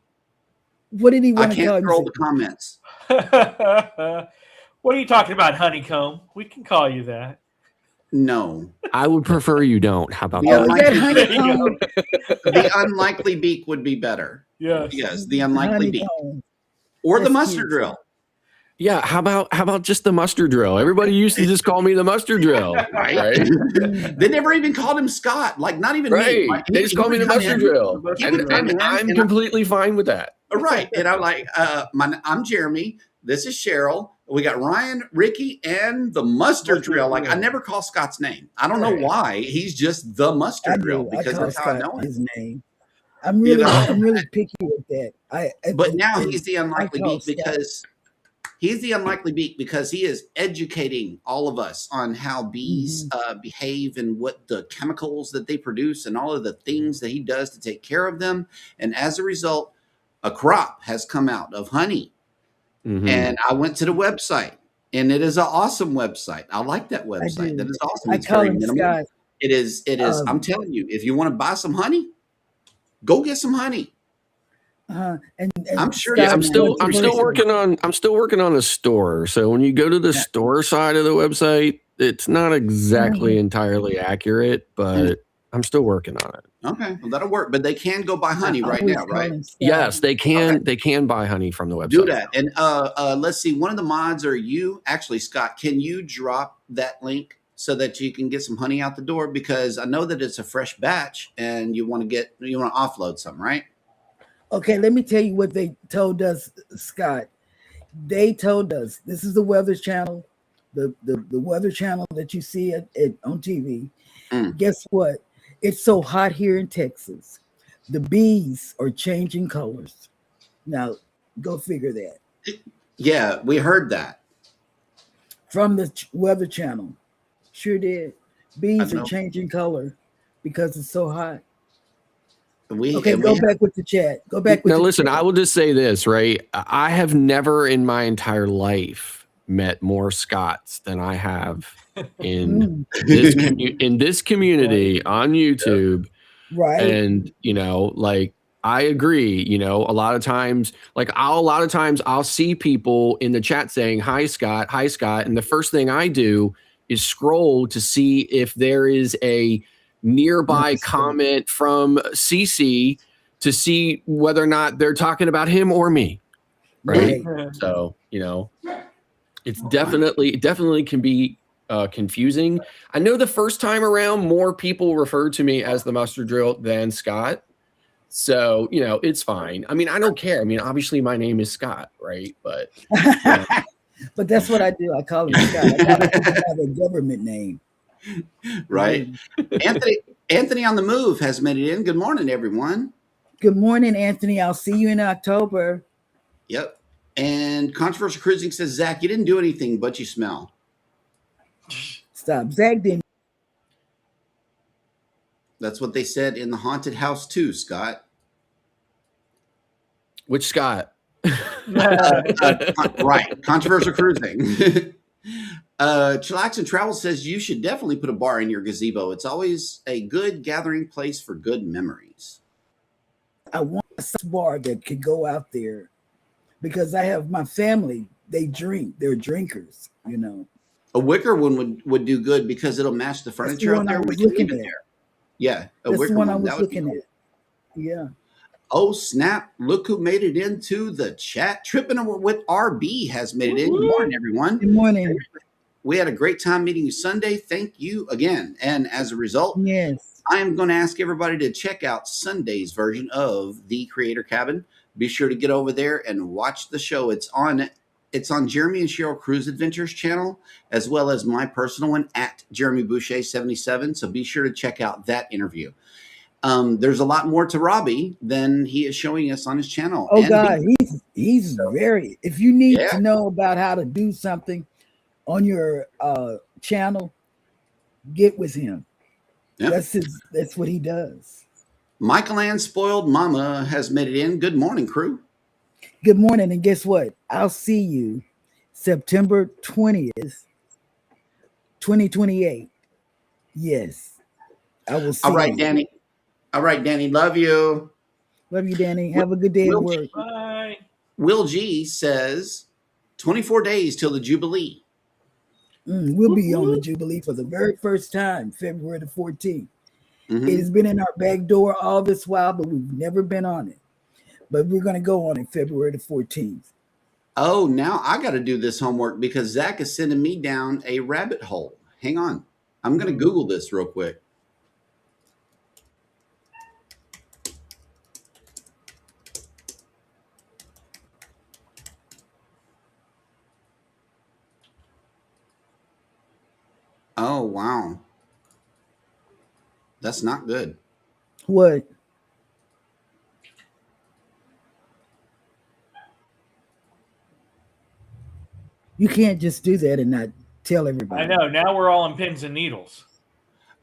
What did he want I to call can't you? scroll the comments. What are you talking about, Honeycomb? We can call you that. No. I would prefer you don't. How about Oh, that? is that honeycomb? The unlikely beak would be better. Yes, the unlikely beak. Honeycomb. Or the That's mustard cute. drill. Yeah, how about just the mustard drill? Everybody used to just call me the mustard drill. Right. They never even called him Scott. Like, not even me. Right. Like, They just call me the mustard drill. He would come in, And I'm and completely fine with that. Right. And I'm like, I'm Jeremy. This is Cheryl. We got Ryan, Ricky, and the Mustard Mustard Drill. Like, I Drill. never call Scott's name. I don't know why. He's just the I Mustard Drill do. I because call that's how I Scott know him. his name. I'm You know? really picky with that. But now and he's the I unlikely call beak Scott. because he's the unlikely beak because he is educating all of us on how bees behave and what the chemicals that they produce and all of the things that he does to take care of them. And as a result, a crop has come out of honey. Mhm. And I went to the website, and it is an awesome website. I like that website. do. That is awesome. I It's call very him minimal. Scott. It is. I'm telling you, if you want to buy some honey, go get some honey. And I'm sure. Yeah, Scott I'm is still controversial. working on the store. So when you go to the store side of the website, it's not exactly entirely accurate, but I'm still working on it. Okay, well, that'll work. But they can go buy honey I right always now, call right? him Scott. Yes, they can. Okay. They can buy honey from the website. Do that. And let's see. One of the mods are you. Actually, Scott, can you drop that link so that you can get some honey out the door? Because I know that it's a fresh batch, and you want to offload some, right? Okay, let me tell you what they told us, Scott. They told us this is the Weather Channel, the Weather Channel that you see on TV. Guess what? It's so hot here in Texas. The bees are changing colors. Now, go figure that. Yeah, we heard that From the Weather Channel. Sure did. Bees I are know. changing color because it's so hot. We Okay, go back with the chat. Go back with Now, the listen, chat. I will just say this, right? I have never in my entire life met more Scots than I have in this community on YouTube. Right. And, like, I agree, a lot of times, I'll see people in the chat saying, hi, Scott. And the first thing I do is scroll to see if there is a nearby comment from CC to see whether or not they're talking about him or me. Right. So, it's definitely can be confusing. I know the first time around, more people referred to me as the Mustard Drill than Scott. So, it's fine. I mean, I don't care. I mean, obviously my name is Scott, right? But but that's what I do. I call him Scott. I have a government name. Right. Anthony on the move has made it in. Good morning, everyone. Good morning, Anthony. I'll see you in October. Yep. And Controversial Cruising says, Zach, you didn't do anything, but you smell. Stop. Zach didn't. That's what they said in the haunted house too, Scott. Which Scott? Right. Controversial Cruising. Chillax and Travel says you should definitely put a bar in your gazebo. It's always a good gathering place for good memories. I want a bar that could go out there because I have my family. They drink. They're drinkers, A wicker one would do good because it'll match the furniture out there. We can leave it there. Yeah. That's the one I was looking at. Yeah. Oh, snap. Look who made it into the chat. Tripping with RB has made it in. Good morning, everyone. Good morning. We had a great time meeting you Sunday. Thank you again. And as a result, yes, I am going to ask everybody to check out Sunday's version of The Creator Cabin. Be sure to get over there and watch the show. It's on Jeremy and Cheryl Cruise Adventures channel, as well as my personal one at Jeremy Boucher 77. So be sure to check out that interview. There's a lot more to Robbie than he is showing us on his channel. Oh, God, he's very. If you need to know about how to do something on your channel, get with him. Yep. That's what he does. Michael Ann Spoiled Mama has made it in. Good morning, crew. Good morning, and guess what? I'll see you September 20th, 2028. Yes, I will see you. All right, Danny. Love you. Love you, Danny. Have a good day at work. Bye. Will G says 24 days till the Jubilee. We'll be on the Jubilee for the very first time, February the 14th. Mm-hmm. It has been in our back door all this while, but we've never been on it. But we're going to go on it February the 14th. Oh, now I got to do this homework because Zach is sending me down a rabbit hole. Hang on. I'm going to Google this real quick. Oh, wow. That's not good. What? You can't just do that and not tell everybody. I know. Now we're all on pins and needles.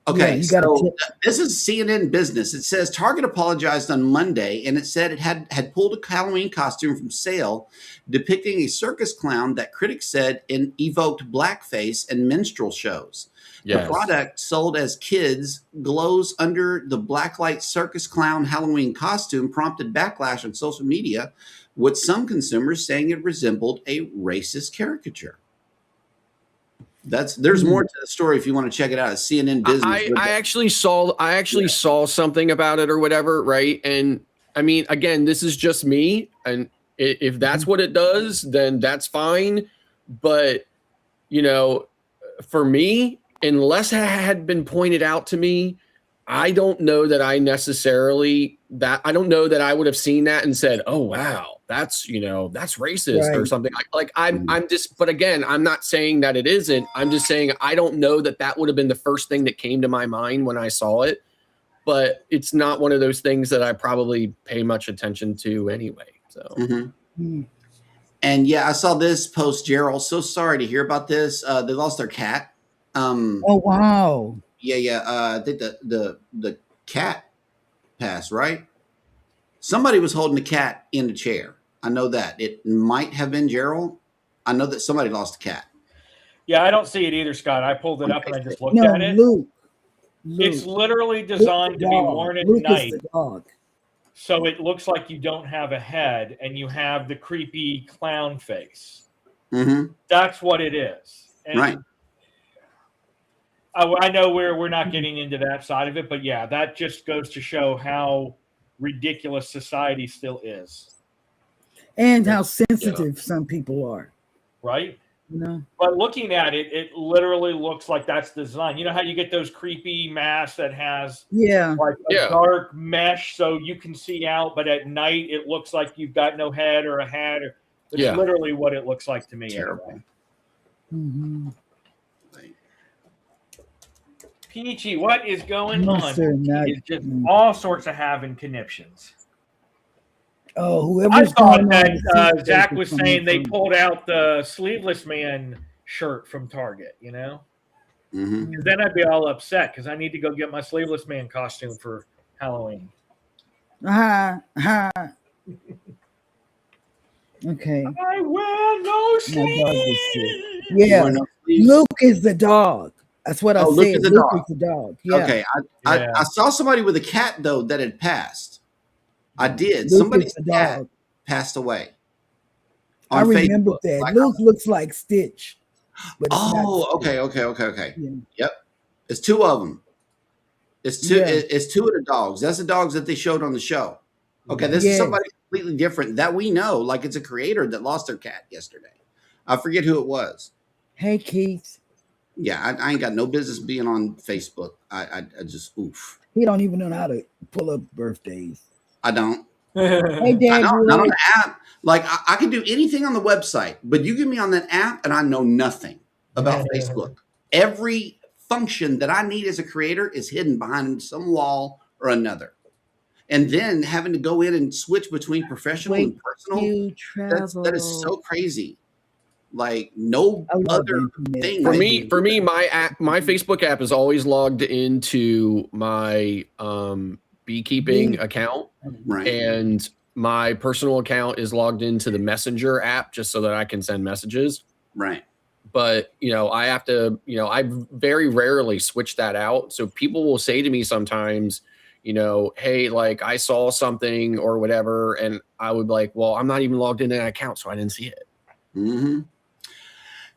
Okay, Yeah, you gotta so tip- this is CNN Business. It says Target apologized on Monday, and it said it had pulled a Halloween costume from sale depicting a circus clown that critics said evoked blackface and minstrel shows. Yes. The product, sold as kids, glows under the blacklight circus clown Halloween costume, prompted backlash on social media, with some consumers saying it resembled a racist caricature. There's more to the story if you want to check it out. It's CNN Business. I actually saw something about it or whatever, right? And I mean, again, this is just me, and if that's what it does, then that's fine. But you know, for me, unless it had been pointed out to me, I don't know that I don't know that I would have seen that and said, "Oh wow, that's racist," or Right. something like I'm just. But again, I'm not saying that it isn't. I'm just saying I don't know that would have been the first thing that came to my mind when I saw it. But it's not one of those things that I probably pay much attention to anyway. So. Hmm. And yeah, I saw this post, Gerald. So sorry to hear about this. They lost their cat. Oh wow. Yeah. I think the cat passed, right? Somebody was holding the cat in the chair. I know that. It might have been Gerald. I know that somebody lost a cat. Yeah, I don't see it either, Scott. I pulled it up and I just looked No, at it. Luke. It's literally Luke designed the to be dog. worn at Luke night, is the dog. so it looks like you don't have a head and you have the creepy clown face. Mm-hmm. That's what it is. And Right. I know we're not getting into that side of it, but yeah, that just goes to show how ridiculous society still is, And how sensitive some people are. right? You know? But looking at it, it literally looks like that's the design. You know how you get those creepy masks that has Yeah. like a Yeah. dark mesh so you can see out, but at night it looks like you've got no head or a hat. It's Yeah. literally what it looks like to me. Terrible. Anyway. Mm-hmm. Peachy, what is going No, on? sir, not- It's just all sorts of having conniptions. Oh, whoever. I thought that Zach was saying they pulled out the sleeveless man shirt from Target, you know? Mm-hmm. 'Cause then I'd be all upset because I need to go get my sleeveless man costume for Halloween. Ha ha. Okay. I wear no My dog is sleeves. sick. Yeah. More no sleeves? Luke is the dog. That's what I Oh, Luke said. is the Luke dog. is the dog. Yeah. Okay. Yeah. I saw somebody with a cat though that had passed. I did. Luke Somebody's is the cat dog. passed away. I on remember Facebook. that. Like, Luke looks like Stitch. But it's not oh, Stitch. okay. Yeah. Yep. It's two of them. It's two. Yeah. It's two of the dogs. That's the dogs that they showed on the show. Okay, this is Yes. somebody completely different that we know. Like it's a creator that lost their cat yesterday. I forget who it was. Hey, Keith. Yeah, I ain't got no business being on Facebook. I just oof. He don't even know how to pull up birthdays. I don't. Hey, I Dad. don't. Not on the app. Like I can do anything on the website, but you get me on that app, and I know nothing about Facebook. Every function that I need as a creator is hidden behind some wall or another. And then having to go in and switch between professional and personal, You travel. that is so crazy. Like no I love other internet. thing. For I me, do. my Facebook app is always logged into my beekeeping Bee- account, Right. and my personal account is logged into the Messenger app just so that I can send messages. Right. But I have to, I very rarely switch that out. So people will say to me sometimes, hey, like I saw something or whatever, and I would be like, well, I'm not even logged into that account, so I didn't see it. Mm-hmm.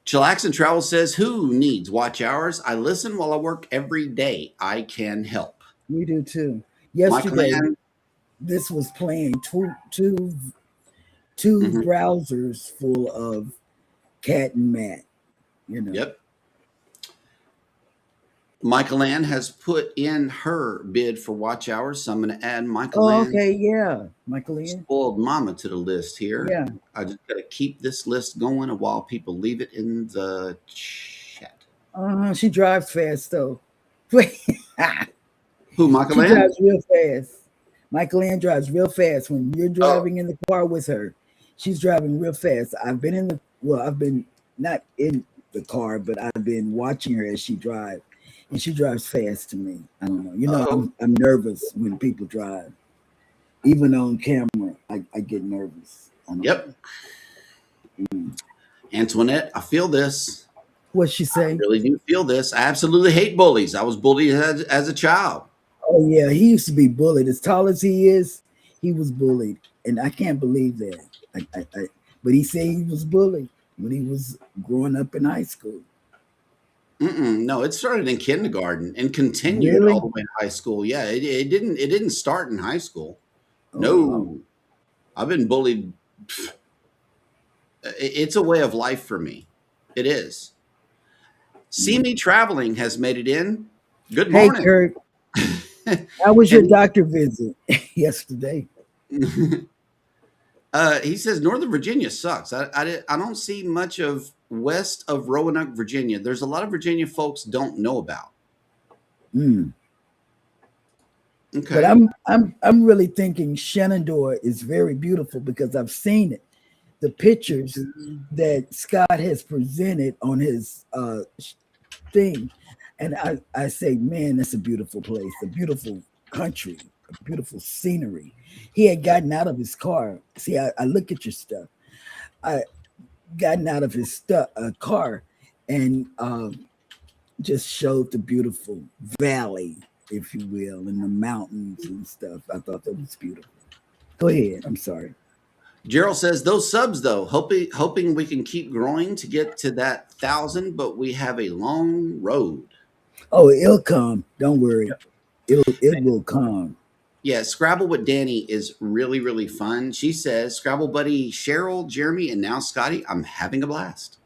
Chillaxin Travel says, who needs watch hours? I listen while I work every day. I can help. We do too. Michael Yesterday, Mann, this was playing two Mhm. browsers full of Cat and Matt. Yep. Michael Ann has put in her bid for watch hours, so I'm going to add Michael Oh, Ann, okay, yeah, Michael Ian. spoiled mama, to the list here. Yeah, I just got to keep this list going while people leave it in the chat. She drives fast though. Who, Michael She Ann? drives real fast. Michael Ann drives real fast. When you're driving in the car with her, she's driving real fast. I've been not in the car, but I've been watching her as she drives, and she drives fast to me. I don't know. You know, I'm nervous when people drive. Even on camera, I get nervous. Yep. Antoinette, I feel this. What's she I say? really do feel this. I absolutely hate bullies. I was bullied as a child. Oh yeah, he used to be bullied. As tall as he is, he was bullied, and I can't believe that. But he said he was bullied when he was growing up in high school. No, it started in kindergarten and continued Really? all the way to high school. Yeah, it didn't start in high school. Oh, No, wow. I've been bullied. It's a way of life for me. It is. See Me Traveling has made it in. Good Hey, morning. Kurt. How was your doctor visit yesterday? He says Northern Virginia sucks. I don't see much of west of Roanoke, Virginia. There's a lot of Virginia folks don't know about. Mm. Okay. But I'm really thinking Shenandoah is very beautiful because I've seen it. The pictures that Scott has presented on his thing, and I say, man, that's a beautiful place, a beautiful country, a beautiful scenery. He had gotten out of his car. See, I look at your stuff. I gotten out of his car and just showed the beautiful valley, if you will, and the mountains and stuff. I thought that was beautiful. Go ahead. I'm sorry. Gerald says those subs though, hoping we can keep growing to get to that 1,000, but we have a long road. Oh, it'll come. Don't worry. It will come. Yeah, Scrabble with Danny is really, really fun. She says, Scrabble buddy Cheryl, Jeremy, and now Scotty, I'm having a blast.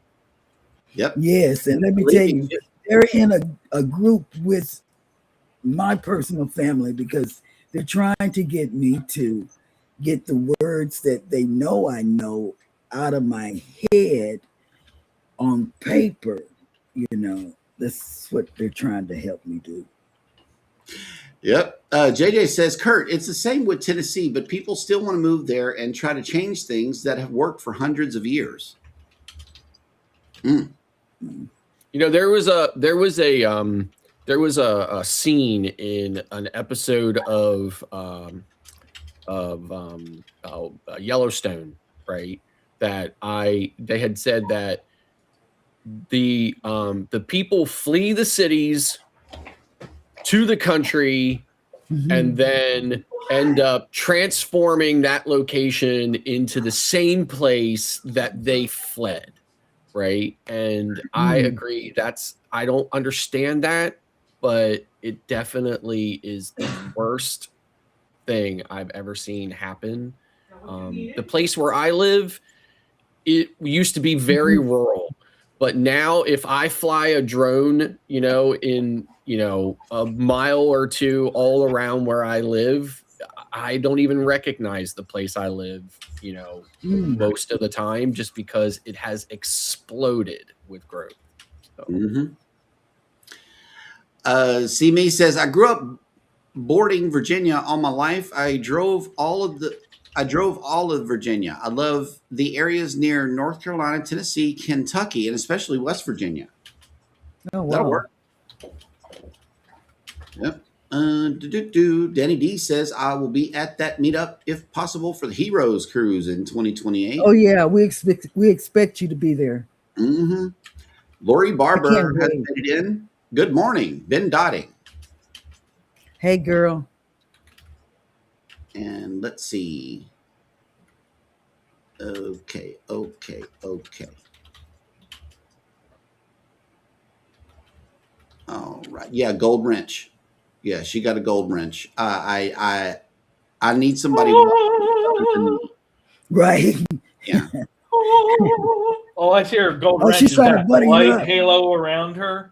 Yep. Yes, and let me tell you, they're in a group with my personal family because they're trying to get me to get the words that they know I know out of my head on paper. You know, that's what they're trying to help me do. Yep. JJ says, Kurt, it's the same with Tennessee, but people still want to move there and try to change things that have worked for hundreds of years. You know, there was a scene in an episode of Yellowstone, right? That they had said that the people flee the cities to the country and then end up transforming that location into the same place that they fled, right? And I agree. I don't understand that, but it definitely is the worst thing I've ever seen happen. The place where I live, it used to be very rural, but now if I fly a drone, in a mile or two all around where I live, I don't even recognize the place I live, most of the time, just because it has exploded with growth. So. See Me says, I grew up boarding Virginia all my life. I drove all of Virginia. I love the areas near North Carolina, Tennessee, Kentucky, and especially West Virginia. Oh, wow. That'll work. Yep. Danny D says, I will be at that meetup if possible for the Heroes Cruise in 2028. Oh yeah, we expect you to be there. Lori Barber has made it in. Good morning, Ben Dotting. Hey, girl. And let's see. Okay. All right. Yeah, gold wrench. Yeah, she got a gold wrench. I need somebody. Right. Yeah. Oh, I see her gold wrench. She's trying to buddy you light up. halo around her.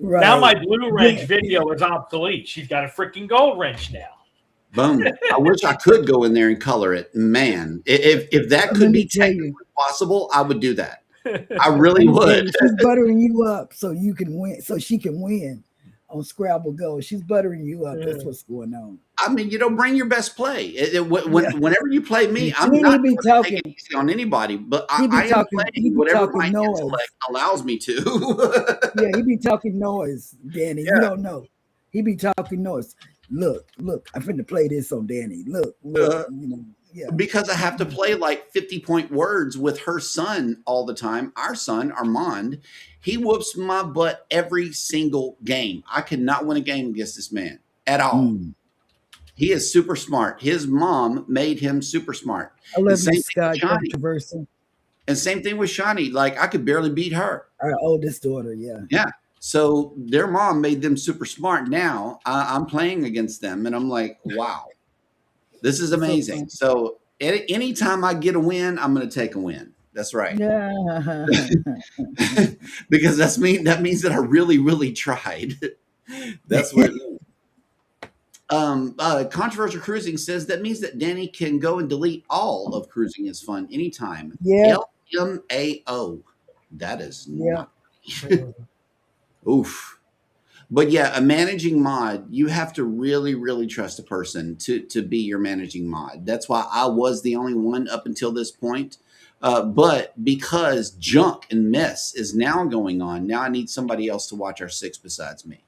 Right. Now my blue wrench video is obsolete. She's got a freaking gold wrench now. Boom. I wish I could go in there and color it. Man, if that could be technically possible, I would do that. I really would. Danny, she's buttering you up so you can win, so she can win on Scrabble Go. She's buttering you up. That's what's going on. I mean, bring your best play. Whenever you play me, I'm He not be going to talking- take it easy on anybody, but I am he playing be whatever talking my noise. intellect allows me to. Yeah, he be talking noise, Danny. Yeah. You don't know. He be talking noise. Look, I'm finna play this on Danny. Look, you know, yeah. Because I have to play like 50-point words with her son all the time. Our son, Armand, he whoops my butt every single game. I cannot win a game against this man at all. He is super smart. His mom made him super smart. I love same you, thing with Scott. Shawnee. Controversy. And same thing with Shawnee. Like, I could barely beat her. Our oldest daughter, yeah. Yeah. So their mom made them super smart. Now I'm playing against them, and I'm like, wow, this is amazing. So anytime I get a win, I'm going to take a win. That's right. Yeah. Because that means that I really, really tried. That's what it means. Controversial Cruising says that means that Danny can go and delete all of Cruising is Fun anytime. Yeah. LMAO. That is Yeah. Oof. But yeah, a managing mod, you have to really, really trust a person to be your managing mod. That's why I was the only one up until this point. But because junk and mess is now going on, now I need somebody else to watch our 6 besides me.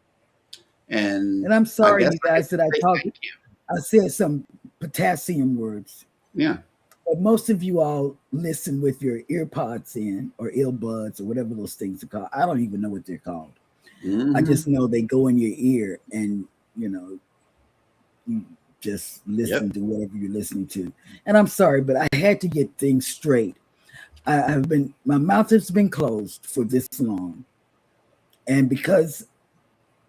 And I'm sorry, guess you guys, that I talked. thank you. I said some potassium words. Yeah. But most of you all listen with your ear pods in, or earbuds, or whatever those things are called. I don't even know what they're called. I just know they go in your ear, and you just listen to whatever you're listening to. And I'm sorry, but I had to get things straight. My mouth has been closed for this long, and because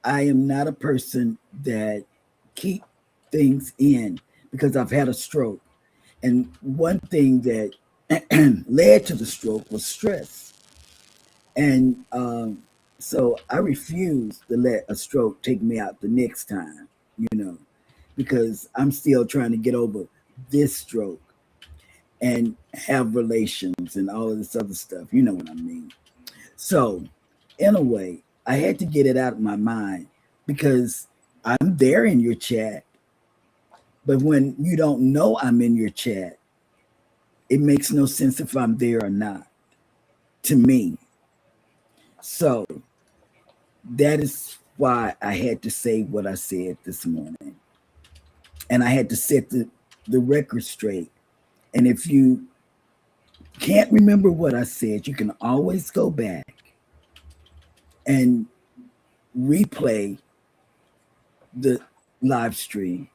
I am not a person that keep things in, because I've had a stroke, and one thing that led to the stroke was stress, and so I refuse to let a stroke take me out the next time, because I'm still trying to get over this stroke and have relations and all of this other stuff. You know what I mean? So in a way, I had to get it out of my mind, because I'm there in your chat. But when you don't know I'm in your chat, it makes no sense if I'm there or not, to me. So that is why I had to say what I said this morning. And I had to set the record straight. And if you can't remember what I said, you can always go back and replay the live stream.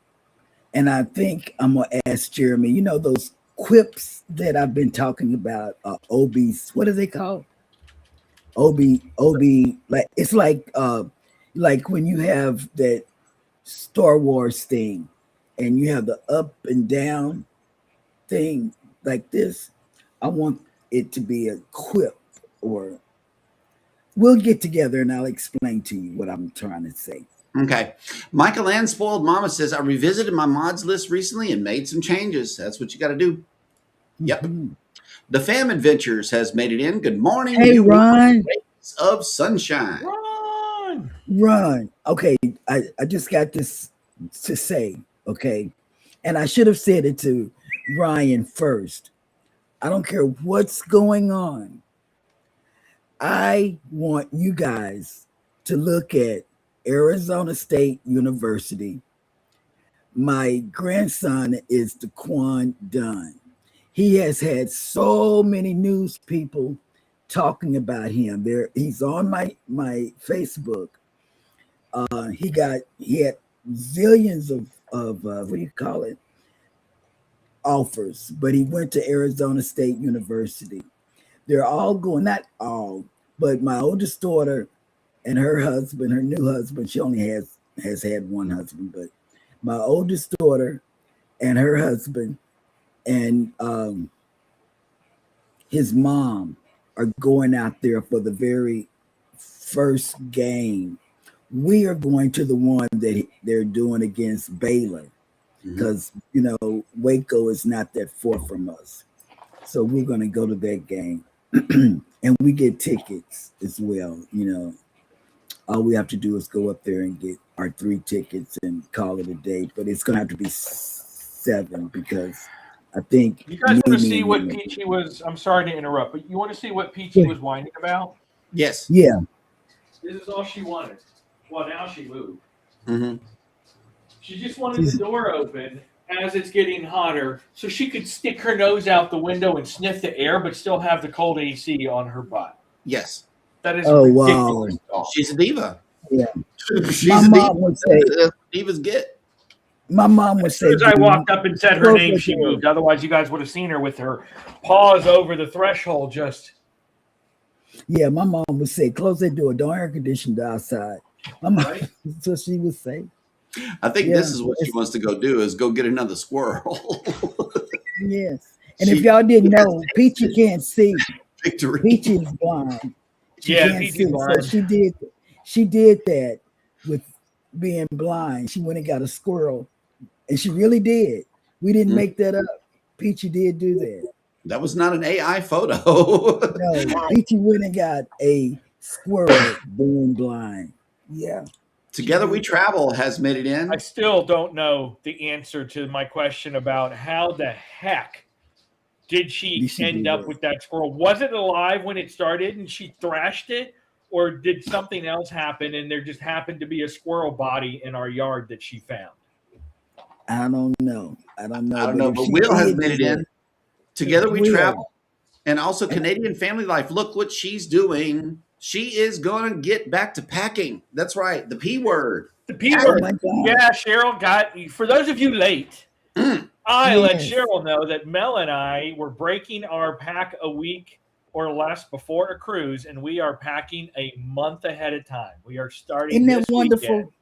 And I think I'm going to ask Jeremy, those quips that I've been talking about, OBs, what are they called? OB, like it's like when you have that Star Wars thing and you have the up and down thing like this. I want it to be a quip, or we'll get together and I'll explain to you what I'm trying to say. Okay. Michael Ann Spoiled Mama says, I revisited my mods list recently and made some changes. That's what you got to do. Yep. Mm-hmm. The Fam Adventures has made it in. Good morning. Hey, Ron. Rays of sunshine. Ron. Okay. I just got this to say. Okay. And I should have said it to Ryan first. I don't care what's going on. I want you guys to look at Arizona State University. My grandson is Daquan Dunn. He has had so many news people talking about him. He's on my Facebook. He had zillions of what do you call it? Offers, but he went to Arizona State University. They're all going, not all, but my oldest daughter and her husband, her new husband, she only has had one husband, but my oldest daughter and her husband and his mom are going out there for the very first game. We are going to the one that they're doing against Baylor, because Waco is not that far from us. So we're going to go to that game. and we get tickets as well. You know, all we have to do is go up there and get our 3 tickets and call it a day. But it's gonna have to be 7 because I think You guys want to Mimi see and what them- Peachy was? I'm sorry to interrupt, but you want to see what Peachy was whining about? Yes. Yeah, This is all she wanted. Well, now she moved. Hmm. She just wanted the door open as it's getting hotter so she could stick her nose out the window and sniff the air, but still have the cold AC on her butt. Yes. That is Oh, ridiculous. wow. She's a diva. Yeah. She's my a diva. mom would say. Divas get. My mom would As soon say. as I walked up and said her Close name, the she door. moved. Otherwise, you guys would have seen her with her paws over the threshold. Just Yeah, my mom would say, "Close that door. Don't air condition the outside." My mom, Right. that's what she would say. I think Yeah, this is what she wants to go do is go get another squirrel. Yes. And if She- y'all didn't know, Peachy can't see. Victory. Peachy is blind. She Yeah, can't Peachy's see. blind. So she did that with being blind. She went and got a squirrel, and she really did. We didn't Mm. make that up. Peachy did do that. That was not an AI photo. No, Peachy went and got a squirrel being blind. Yeah. Together We Travel has made it in. I still don't know the answer to my question about how the heck did she Did she end do up that? with that squirrel? Was it alive when it started and she thrashed it? Or did something else happen and there just happened to be a squirrel body in our yard that she found? I don't know. I don't know. But if she Will has did made it do in. that- Together We Will. Travel. And also Canadian Family Life. Look what she's doing. She is going to get back to packing. That's right. The P word. The P Oh word. my God. Yeah, Cheryl got, for those of you late, I let Yes. Cheryl know that Mel and I were breaking our pack a week or less before a cruise, and we are packing a month ahead of time. We are starting Isn't that this wonderful? weekend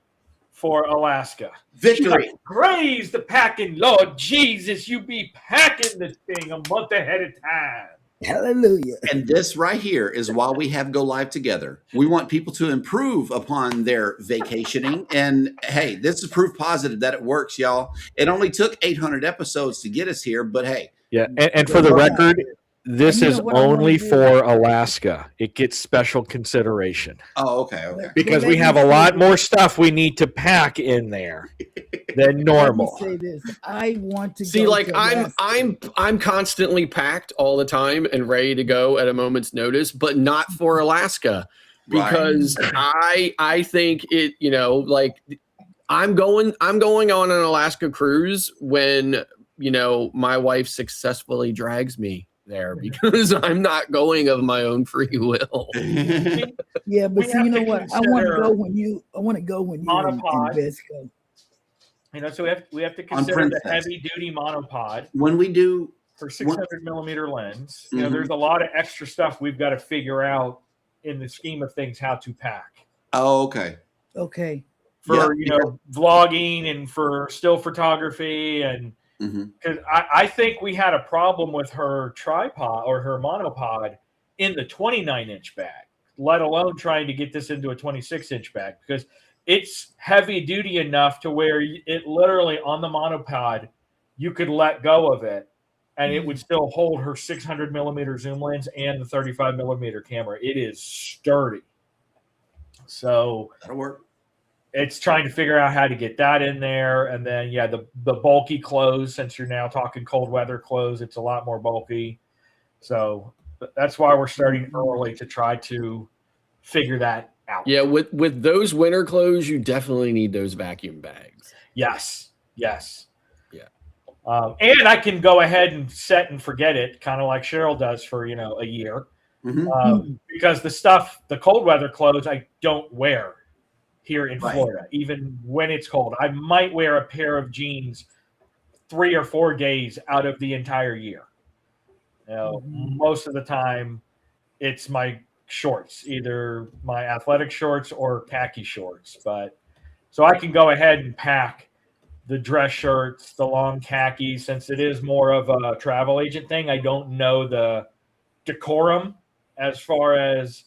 for Alaska. She's Victory. like, praise the packing, Lord Jesus, you be packing this thing a month ahead of time. Hallelujah. And this right here is why we have Go Live together. We want people to improve upon their vacationing. And hey, this is proof positive that it works, y'all. It only took 800 episodes to get us here, but hey, Yeah, and for the Yeah. record, this And you is know what I wanna only do? for Alaska. It gets special consideration oh, okay. because But we let have me a say lot this. more stuff we need to pack in there than normal. Let me say this. I want to See, go like to I'm Alaska. I'm constantly packed all the time and ready to go at a moment's notice, but not for Alaska because I think it, you know, like I'm going on an Alaska cruise when, you know, my wife successfully drags me there because I'm not going of my own free will. Yeah, but We see, have you know to what? I want to consider go when you. I want to go when you and monopod. Bess go. You know, so we have to On consider the Princess. heavy duty monopod When we do, for 600 millimeter lens. You know, Mhm. there's a lot of extra stuff we've got to figure out in the scheme of things how to pack oh, okay. Okay. for Yeah. you know vlogging and for still photography. And hmm because I think we had a problem with her tripod or her monopod in the 29-inch bag, let alone trying to get this into a 26-inch bag, because it's heavy duty enough to where it literally on the monopod you could let go of it and it would still hold her 600 millimeter zoom lens and the 35 millimeter camera. It is sturdy. So That'll work. it's trying to figure out how to get that in there. And then, yeah, the bulky clothes, since you're now talking cold weather clothes, it's a lot more bulky. So that's why we're starting early to try to figure that out. Yeah, with those winter clothes, you definitely need those vacuum bags. Yes. Yes. Yeah. And I can go ahead and set and forget it, kind of like Cheryl does for, you know, a year. Mhm. Because the cold weather clothes, I don't wear here in Right. Florida, even when it's cold. I might wear a pair of jeans 3 or 4 days out of the entire year. You know, most of the time it's my shorts, either my athletic shorts or khaki shorts. But so I can go ahead and pack the dress shirts, the long khakis, since it is more of a travel agent thing. I don't know the decorum as far as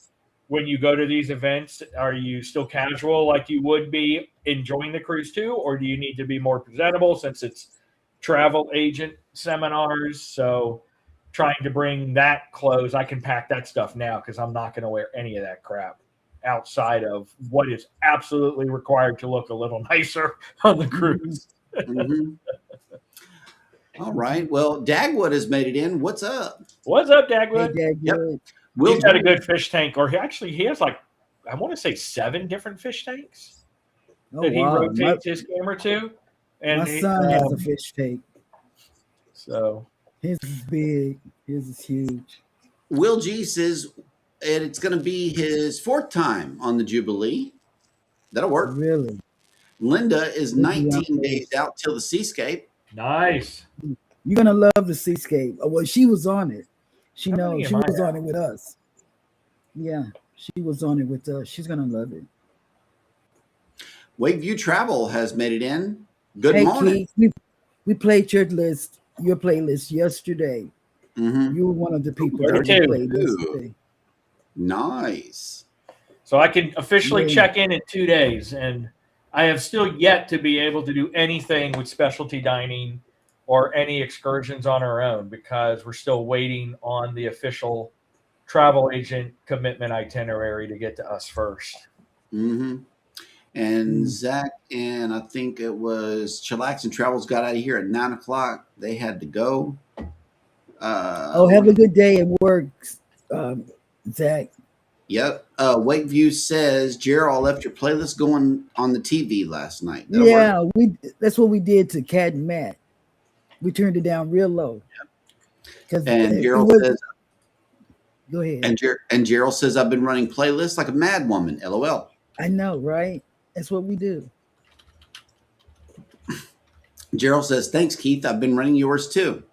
when you go to these events. Are you still casual like you would be enjoying the cruise too, or do you need to be more presentable since it's travel agent seminars? So trying to bring that clothes. I can pack that stuff now because I'm not going to wear any of that crap outside of what is absolutely required to look a little nicer on the cruise. Mhm. All right. Well, Dagwood has made it in. What's up? What's up, Hey, Dagwood? Dad, Yep. good. Will He's got a good fish tank, or he has like, I want to say 7 different fish tanks Oh, that he wow. rotates his camera to. And My son has a fish tank. so His is big. His is huge. Will G says it's going to be his 4th time on the Jubilee. That'll work. Really. Linda is Thank you, 19 young days out till the Seascape. nice. You're gonna love the Seascape. Oh, well, she was on it. She How knows many she am I was at? on it with us. Yeah, she was on it with us. She's gonna love it. Wakeview Travel has made it in. Good Hey, morning. Keith, we played your playlist yesterday. Mhm. You were one of the people Where that we to? played Ooh. yesterday. Nice. So I can officially Yeah. check in 2 days, and I have still yet to be able to do anything with specialty dining or any excursions on our own because we're still waiting on the official travel agent commitment itinerary to get to us first. hmm And Mm. Zach and I think it was Chillax and Travels got out of here at 9:00. They had to go. Oh, have a good day at work, Zach. Yep. Wakeview says, Gerald, I left your playlist going on the TV last night. That'll work. Yeah, that's what we did to Cat and Matt. We turned it down real low. Because And Gerald says, go ahead. and Gerald says, I've been running playlists like a mad woman. LOL. I know, right? That's what we do. Gerald says, thanks, Keith. I've been running yours too.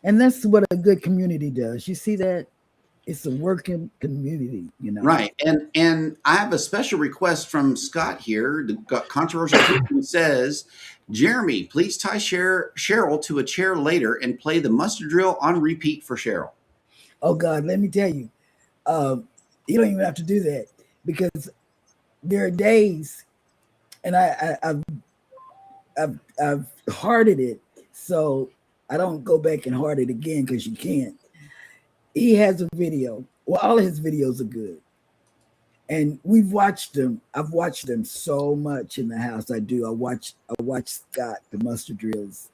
And that's what a good community does. You see that? It's a working community, you know. Right. And I have a special request from Scott here. The controversial person says, Jeremy, please tie Cheryl to a chair later and play the mustard drill on repeat for Cheryl. Oh God, let me tell you, you don't even have to do that because there are days, and I've hearted it, so I don't go back and heart it again because you can't. He has a video. Well, all of his videos are good, and we've watched them. I've watched them so much in the house. I do. I watch Scott the mustard drills,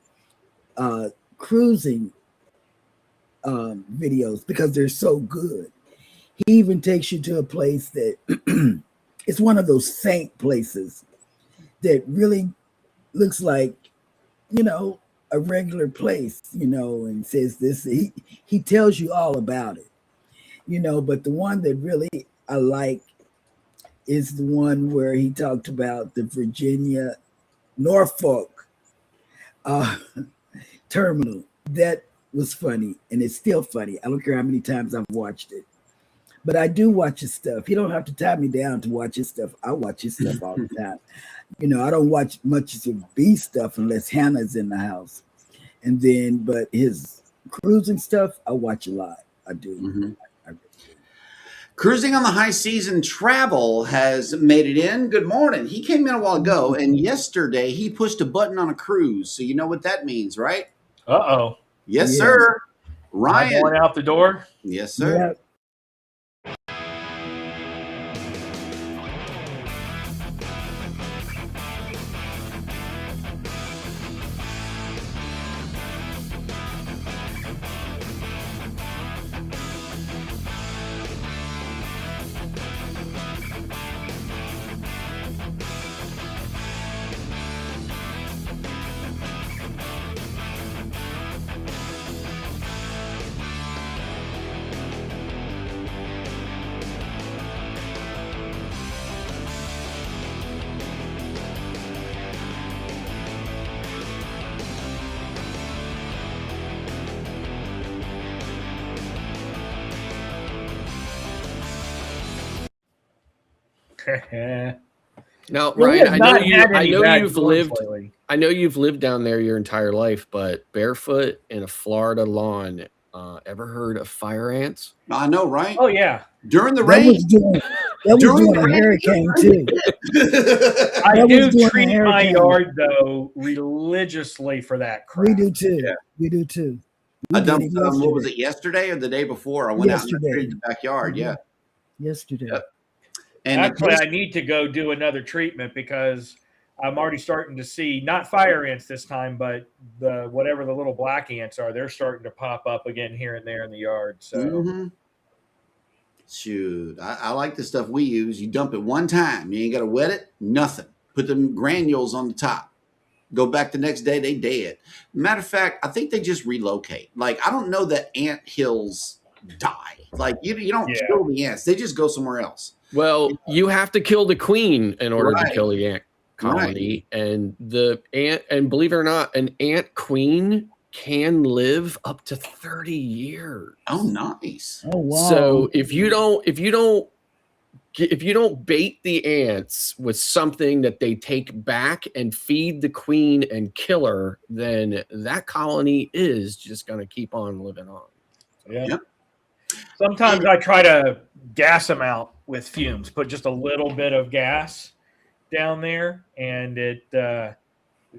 cruising videos because they're so good. He even takes you to a place that it's one of those saint places that really looks like, you know, a regular place, you know, and says this. He tells you all about it, you know, but the one that really I like is the one where he talked about the Virginia Norfolk terminal. That was funny, and it's still funny. I don't care how many times I've watched it, but I do watch his stuff. He don't have to tie me down to watch his stuff. I watch his stuff all the time. You know, I don't watch much of the B stuff unless Hannah's in the house, and then but his cruising stuff I watch a lot. I do. Mm-hmm. Cruising on the High Season Travel has made it in. Good morning. He came in a while ago, and yesterday he pushed a button on a cruise. So you know what that means, right? Uh-oh. Yes, Yeah. sir. Am I Ryan. going out the door? Yes, sir. Yeah. Now, We Ryan, have I not know had any bad you've storms lived. lately. I know you've lived down there your entire life, but barefoot in a Florida lawn. Ever heard of fire ants? I know, right? Oh, yeah. During the That rain. was doing a hurricane too. I That was do during treat the my hurricane. yard, though, religiously for that crap. We do too. Yeah. We do too. We I did dumped it what was yesterday. it, yesterday or the day before? I went out and I Yesterday. treated the backyard. Yeah. Yesterday. Yep. And Actually, I need to go do another treatment because I'm already starting to see not fire ants this time, but the whatever the little black ants are, they're starting to pop up again here and there in the yard. So Mhm. Shoot, I like the stuff we use. You dump it one time. You ain't got to wet it. Nothing. Put them granules on the top. Go back the next day, they dead. Matter of fact, I think they just relocate. Like, I don't know that ant hills die. Like, you don't Yeah. kill the ants. They just go somewhere else. Well, you have to kill the queen in order to Right. kill the ant colony, and the ant, and believe it or not, an ant queen can live up to 30 years. Oh, nice. Oh wow. So if you don't bait the ants with something that they take back and feed the queen and kill her, then that colony is just going to keep on living on. yeah. Yep. Sometimes I try to gas them out with fumes, put just a little bit of gas down there, and it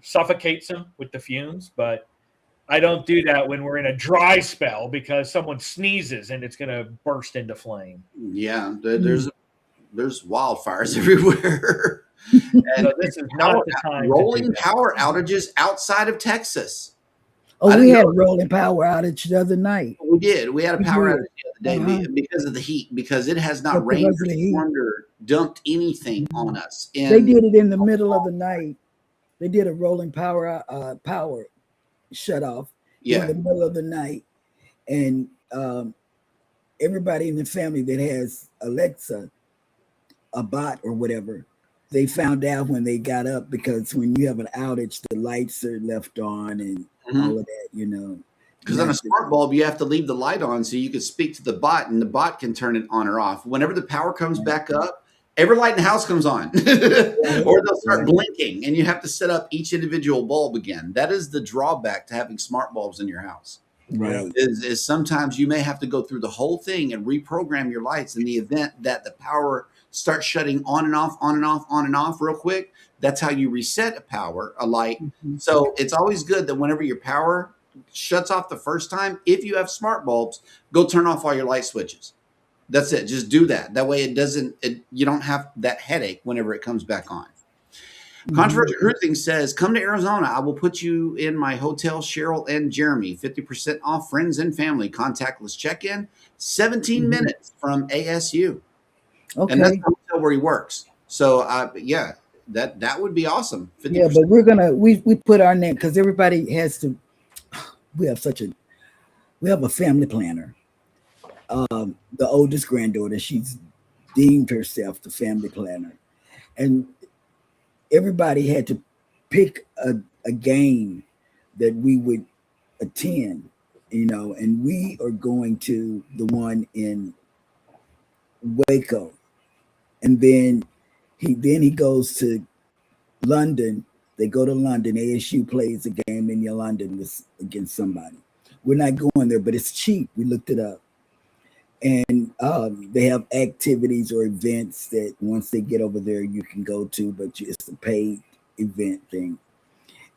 suffocates them with the fumes. But I don't do that when we're in a dry spell because someone sneezes and it's going to burst into flame. Yeah, there's wildfires everywhere. And So this is not the time. rolling to do that. power outages outside of Texas. I Oh, we didn't had know. a rolling power outage the other night. We did. We had a We power did. outage the other day Uh-huh. because of the heat, because it has Yeah, not rained because or of the heat. stormed or dumped anything on us. And They did it in the middle of the night. They did a rolling power shut off in yeah, the middle of the night, and everybody in the family that has Alexa, a bot or whatever, they found out when they got up, because when you have an outage, the lights are left on and Mhm. all of that, you know. because on a smart bulb, you have to leave the light on so you can speak to the bot, and the bot can turn it on or off. Whenever the power comes back up, every light in the house comes on, or they'll start blinking, and you have to set up each individual bulb again. That is the drawback to having smart bulbs in your house. Right. Is sometimes you may have to go through the whole thing and reprogram your lights in the event that the power starts shutting on and off, on and off, on and off real quick. That's how you reset a light. So it's always good that whenever your power shuts off the first time, if you have smart bulbs, go turn off all your light switches. That's it. Just do that. That way you don't have that headache whenever it comes back on. Controversial Cruising says, come to Arizona. I will put you in my hotel, Cheryl and Jeremy. 50% off, friends and family. Contactless check-in. 17 minutes from ASU. Okay. And that's the hotel where he works. So, yeah, that would be awesome. 50%. Yeah, but we're gonna we put our name, because everybody has to. We have a family planner. The oldest granddaughter, she's deemed herself the family planner, and everybody had to pick a game that we would attend, you know, and we are going to the one in Waco, and then he goes to London. They go to London. ASU plays a game in London against somebody. We're not going there, but it's cheap. We looked it up. And they have activities or events that once they get over there, you can go to, but it's a paid event thing.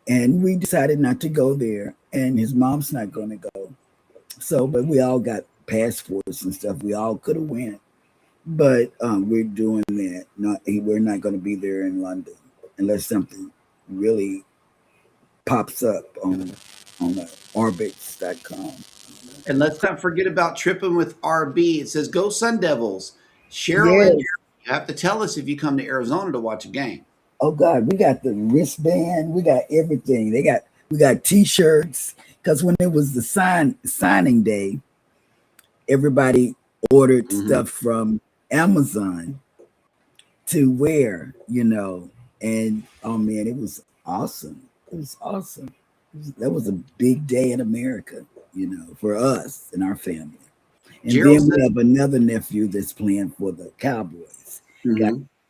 And we decided not to go there. And his mom's not going to go. So, but we all got passports and stuff. We all could have went. But we're doing that. We're not going to be there in London unless something really pops up on orbits.com. And let's not forget about tripping with RB. It says, go Sun Devils. Cheryl Yes. and Jeremy, you have to tell us if you come to Arizona to watch a game. Oh God, we got the wristband, we got everything. We got t-shirts, because when it was the signing day, everybody ordered stuff from Amazon to wear, you know. And oh man, it was awesome. It was awesome. That was a big day in America, you know, for us and our family. And Gerald then we said- have another nephew that's playing for the Cowboys. Got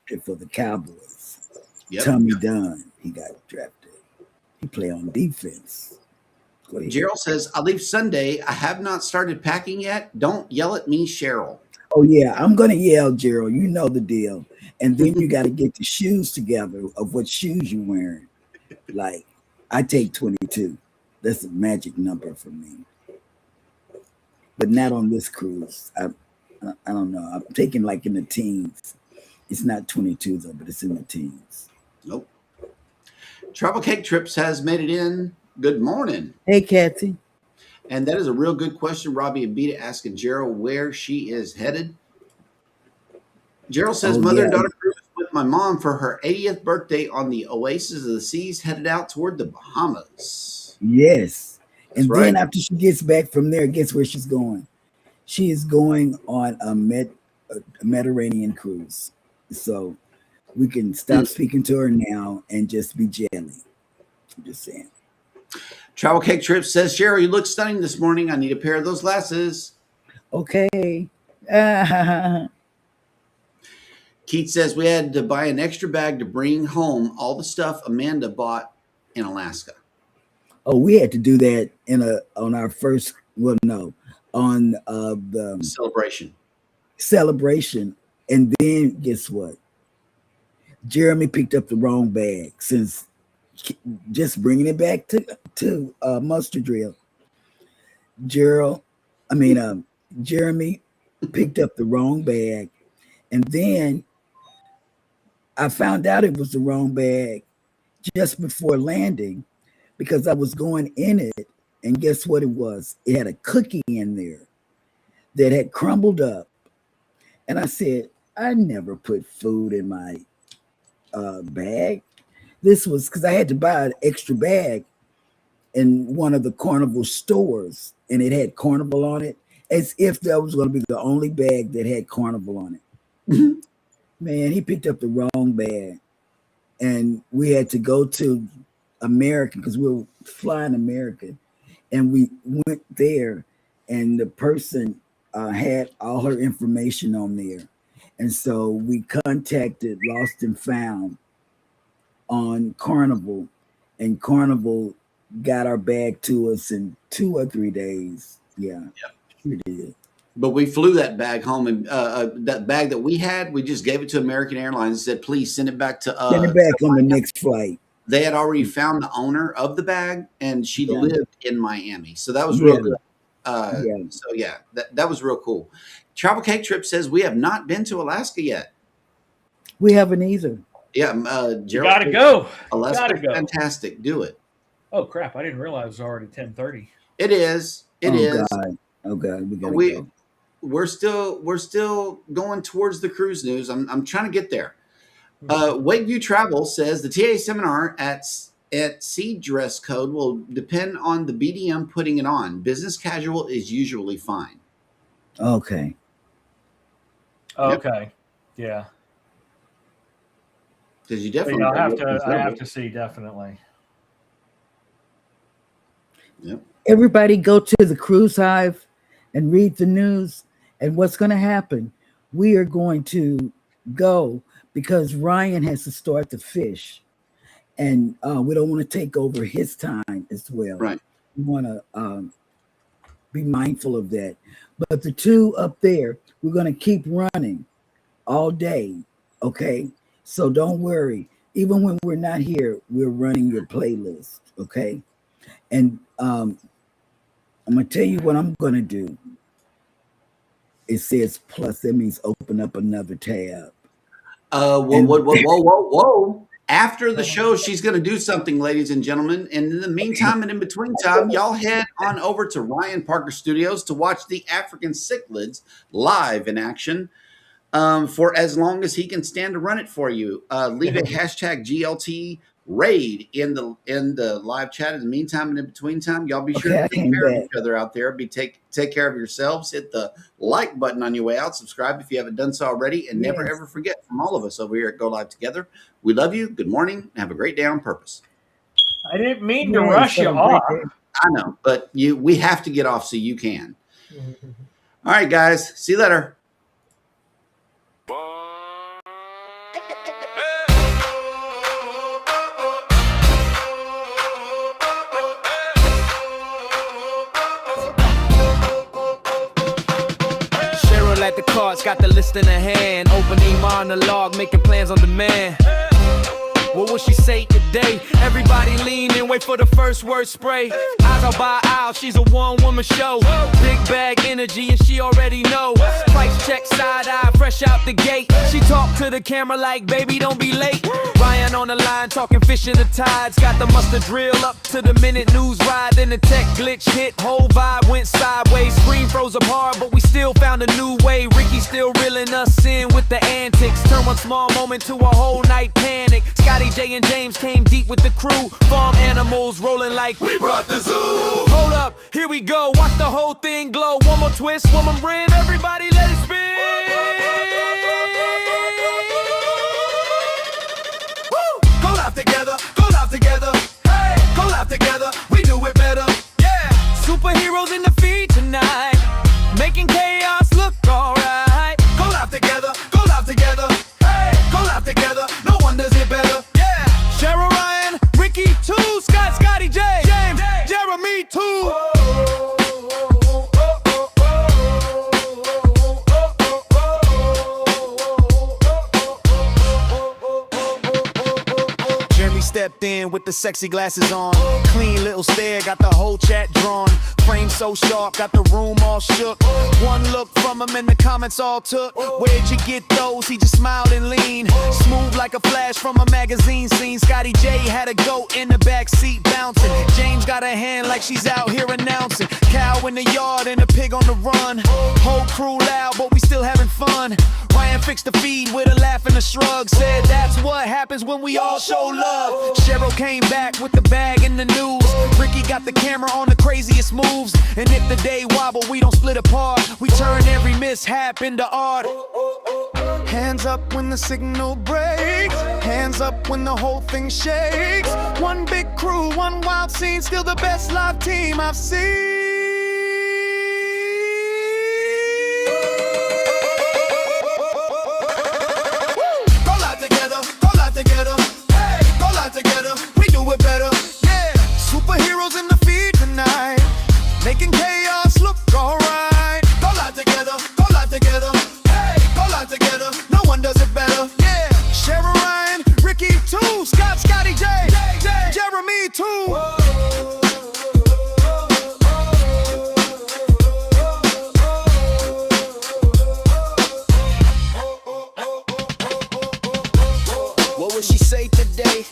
drafted for the Cowboys. Yep. Tommy Dunn, he got drafted. He play on defense. Go ahead. Gerald says, I leave Sunday. I have not started packing yet. Don't yell at me, Cheryl. Oh yeah, I'm gonna yell, Gerald. You know the deal. And then you got to get the shoes together of what shoes you wearing. Like I take 22. That's a magic number for me. but not on this cruise. I don't know. I'm taking like in the teens. It's not 22 though, but it's in the teens. Nope. Travel Cake Trips has made it in. Good morning. Hey, Kathy. And that is a real good question. Robbie and Beta asking Gerald where she is headed. Gerald says, mother and daughter cruise with my mom for her 80th birthday on the Oasis of the Seas, headed out toward the Bahamas. Yes. That's And right. then after she gets back from there, guess where she's going? She is going on a Mediterranean cruise. So we can stop speaking to her now and just be jelly. I'm just saying. Travel Cake Trip says, Cheryl, you look stunning this morning. I need a pair of those glasses. Okay. Keith says, we had to buy an extra bag to bring home all the stuff Amanda bought in Alaska. Oh, we had to do that on our first, on the celebration. And then guess what? Jeremy picked up the wrong bag since just bringing it back to Muster Drill. Jeremy picked up the wrong bag, and then I found out it was the wrong bag just before landing because I was going in it, and guess what it was? It had a cookie in there that had crumbled up, and I said, I never put food in my bag. This was because I had to buy an extra bag in one of the Carnival stores, and it had Carnival on it, as if that was going to be the only bag that had Carnival on it. Man, he picked up the wrong bag, and we had to go to American because we were flying American, and we went there, and the person had all her information on there, and so we contacted Lost and Found on Carnival, and Carnival got our bag to us in 2 or 3 days. Yeah, we did. But we flew that bag home, and that bag that we had, we just gave it to American Airlines and said, please send it back to Send it back on the next flight. They had already found the owner of the bag, and she lived in Miami. So that was real good. So yeah, that was real cool. Travel Cake Trip says, we have not been to Alaska yet. We haven't either. Yeah, You Gerald, gotta go. Alaska, Go. fantastic. Do it. Oh crap! I didn't realize it was already 10:30. It is. It is. Oh God, we gotta go. We're still going towards the cruise news. I'm trying to get there. Wakeview Travel says the TA seminar at Sea Dress Code will depend on the BDM putting it on. Business casual is usually fine. Okay. Okay. Yeah. Because you definitely I have to see definitely. Yep. Everybody go to the Cruise Hive and read the news. And what's going to happen? We are going to go because Ryan has to start the fish, and we don't want to take over his time as well. Right. We want to be mindful of that. But the two up there, we're going to keep running all day. Okay. So don't worry. Even when we're not here, we're running your playlist. Okay. And I'm going to tell you what I'm going to do. It says plus. That means open up another tab. Whoa. After the show, she's going to do something, ladies and gentlemen. And in the meantime and in between time, y'all head on over to Ryan Parker Studios to watch the African Cichlids live in action for as long as he can stand to run it for you. Leave a hashtag GLT raid in the live chat. In the meantime and in between time, y'all be sure to take care of each other out there. Take care of yourselves. Hit the like button on your way out. Subscribe if you haven't done so already, and never ever forget, from all of us over here at Go Live Together, we love you. Good morning, and have a great day on purpose. I didn't mean to rush you off. I know, but we have to get off so you can. All right, guys. See you later. At the cards, got the list in her hand. Opening monologue, making plans on demand. What will she say today? Everybody lean and wait for the first word spray. Eyes out by aisle, she's a one-woman show. Big bag energy and she already know. Price check, side eye, fresh out the gate. She talk to the camera like, baby, don't be late. Ryan on the line, talking fish in the tides. Got the mustard drill up to the minute news ride. Then the tech glitch hit, whole vibe went sideways. Screen froze apart, but we still found a new way. Ricky still reeling us in with the antics. Turn one small moment to a whole night panic. Scotty J and James came deep with the crew. Farm animals rolling like we brought the zoo. Hold up, here we go, watch the whole thing glow. One more twist, one more rim, everybody let it spin. Go live together, go live together. Hey, go live together, we do it better. Yeah, superheroes in the feed tonight, making chaos look alright. Go live together, go live together. Hey, go live together, no one does it better. Yeah, Cheryl Ryan, Ricky too, Scotty J, James, Jeremy too. Stepped in with the sexy glasses on. Clean little stare, got the whole chat drawn. Frame so sharp, got the room all shook. One look from him and the comments all took. Where'd you get those? He just smiled and leaned. Smooth like a flash from a magazine scene. Scotty J had a goat in the back seat bouncing. James got a hand like she's out here announcing. Cow in the yard and a pig on the run. Whole crew loud, but we still having fun. Ryan fixed the feed with a laugh and a shrug. Said that's what happens when we all show love. Cheryl came back with the bag and the news. Ricky got the camera on the craziest moves. And if the day wobble, we don't split apart. We turn every mishap into art. Hands up when the signal breaks. Hands up when the whole thing shakes. One big crew, one wild scene. Still the best live team I've seen. Together, hey, go live together, we do it better. Yeah, superheroes in the feed tonight, making chaos look alright. Go live together, hey, go live together, no one does it better. Yeah, Cheryl Ryan, Ricky too, Scotty J, Jeremy too. What will she say today?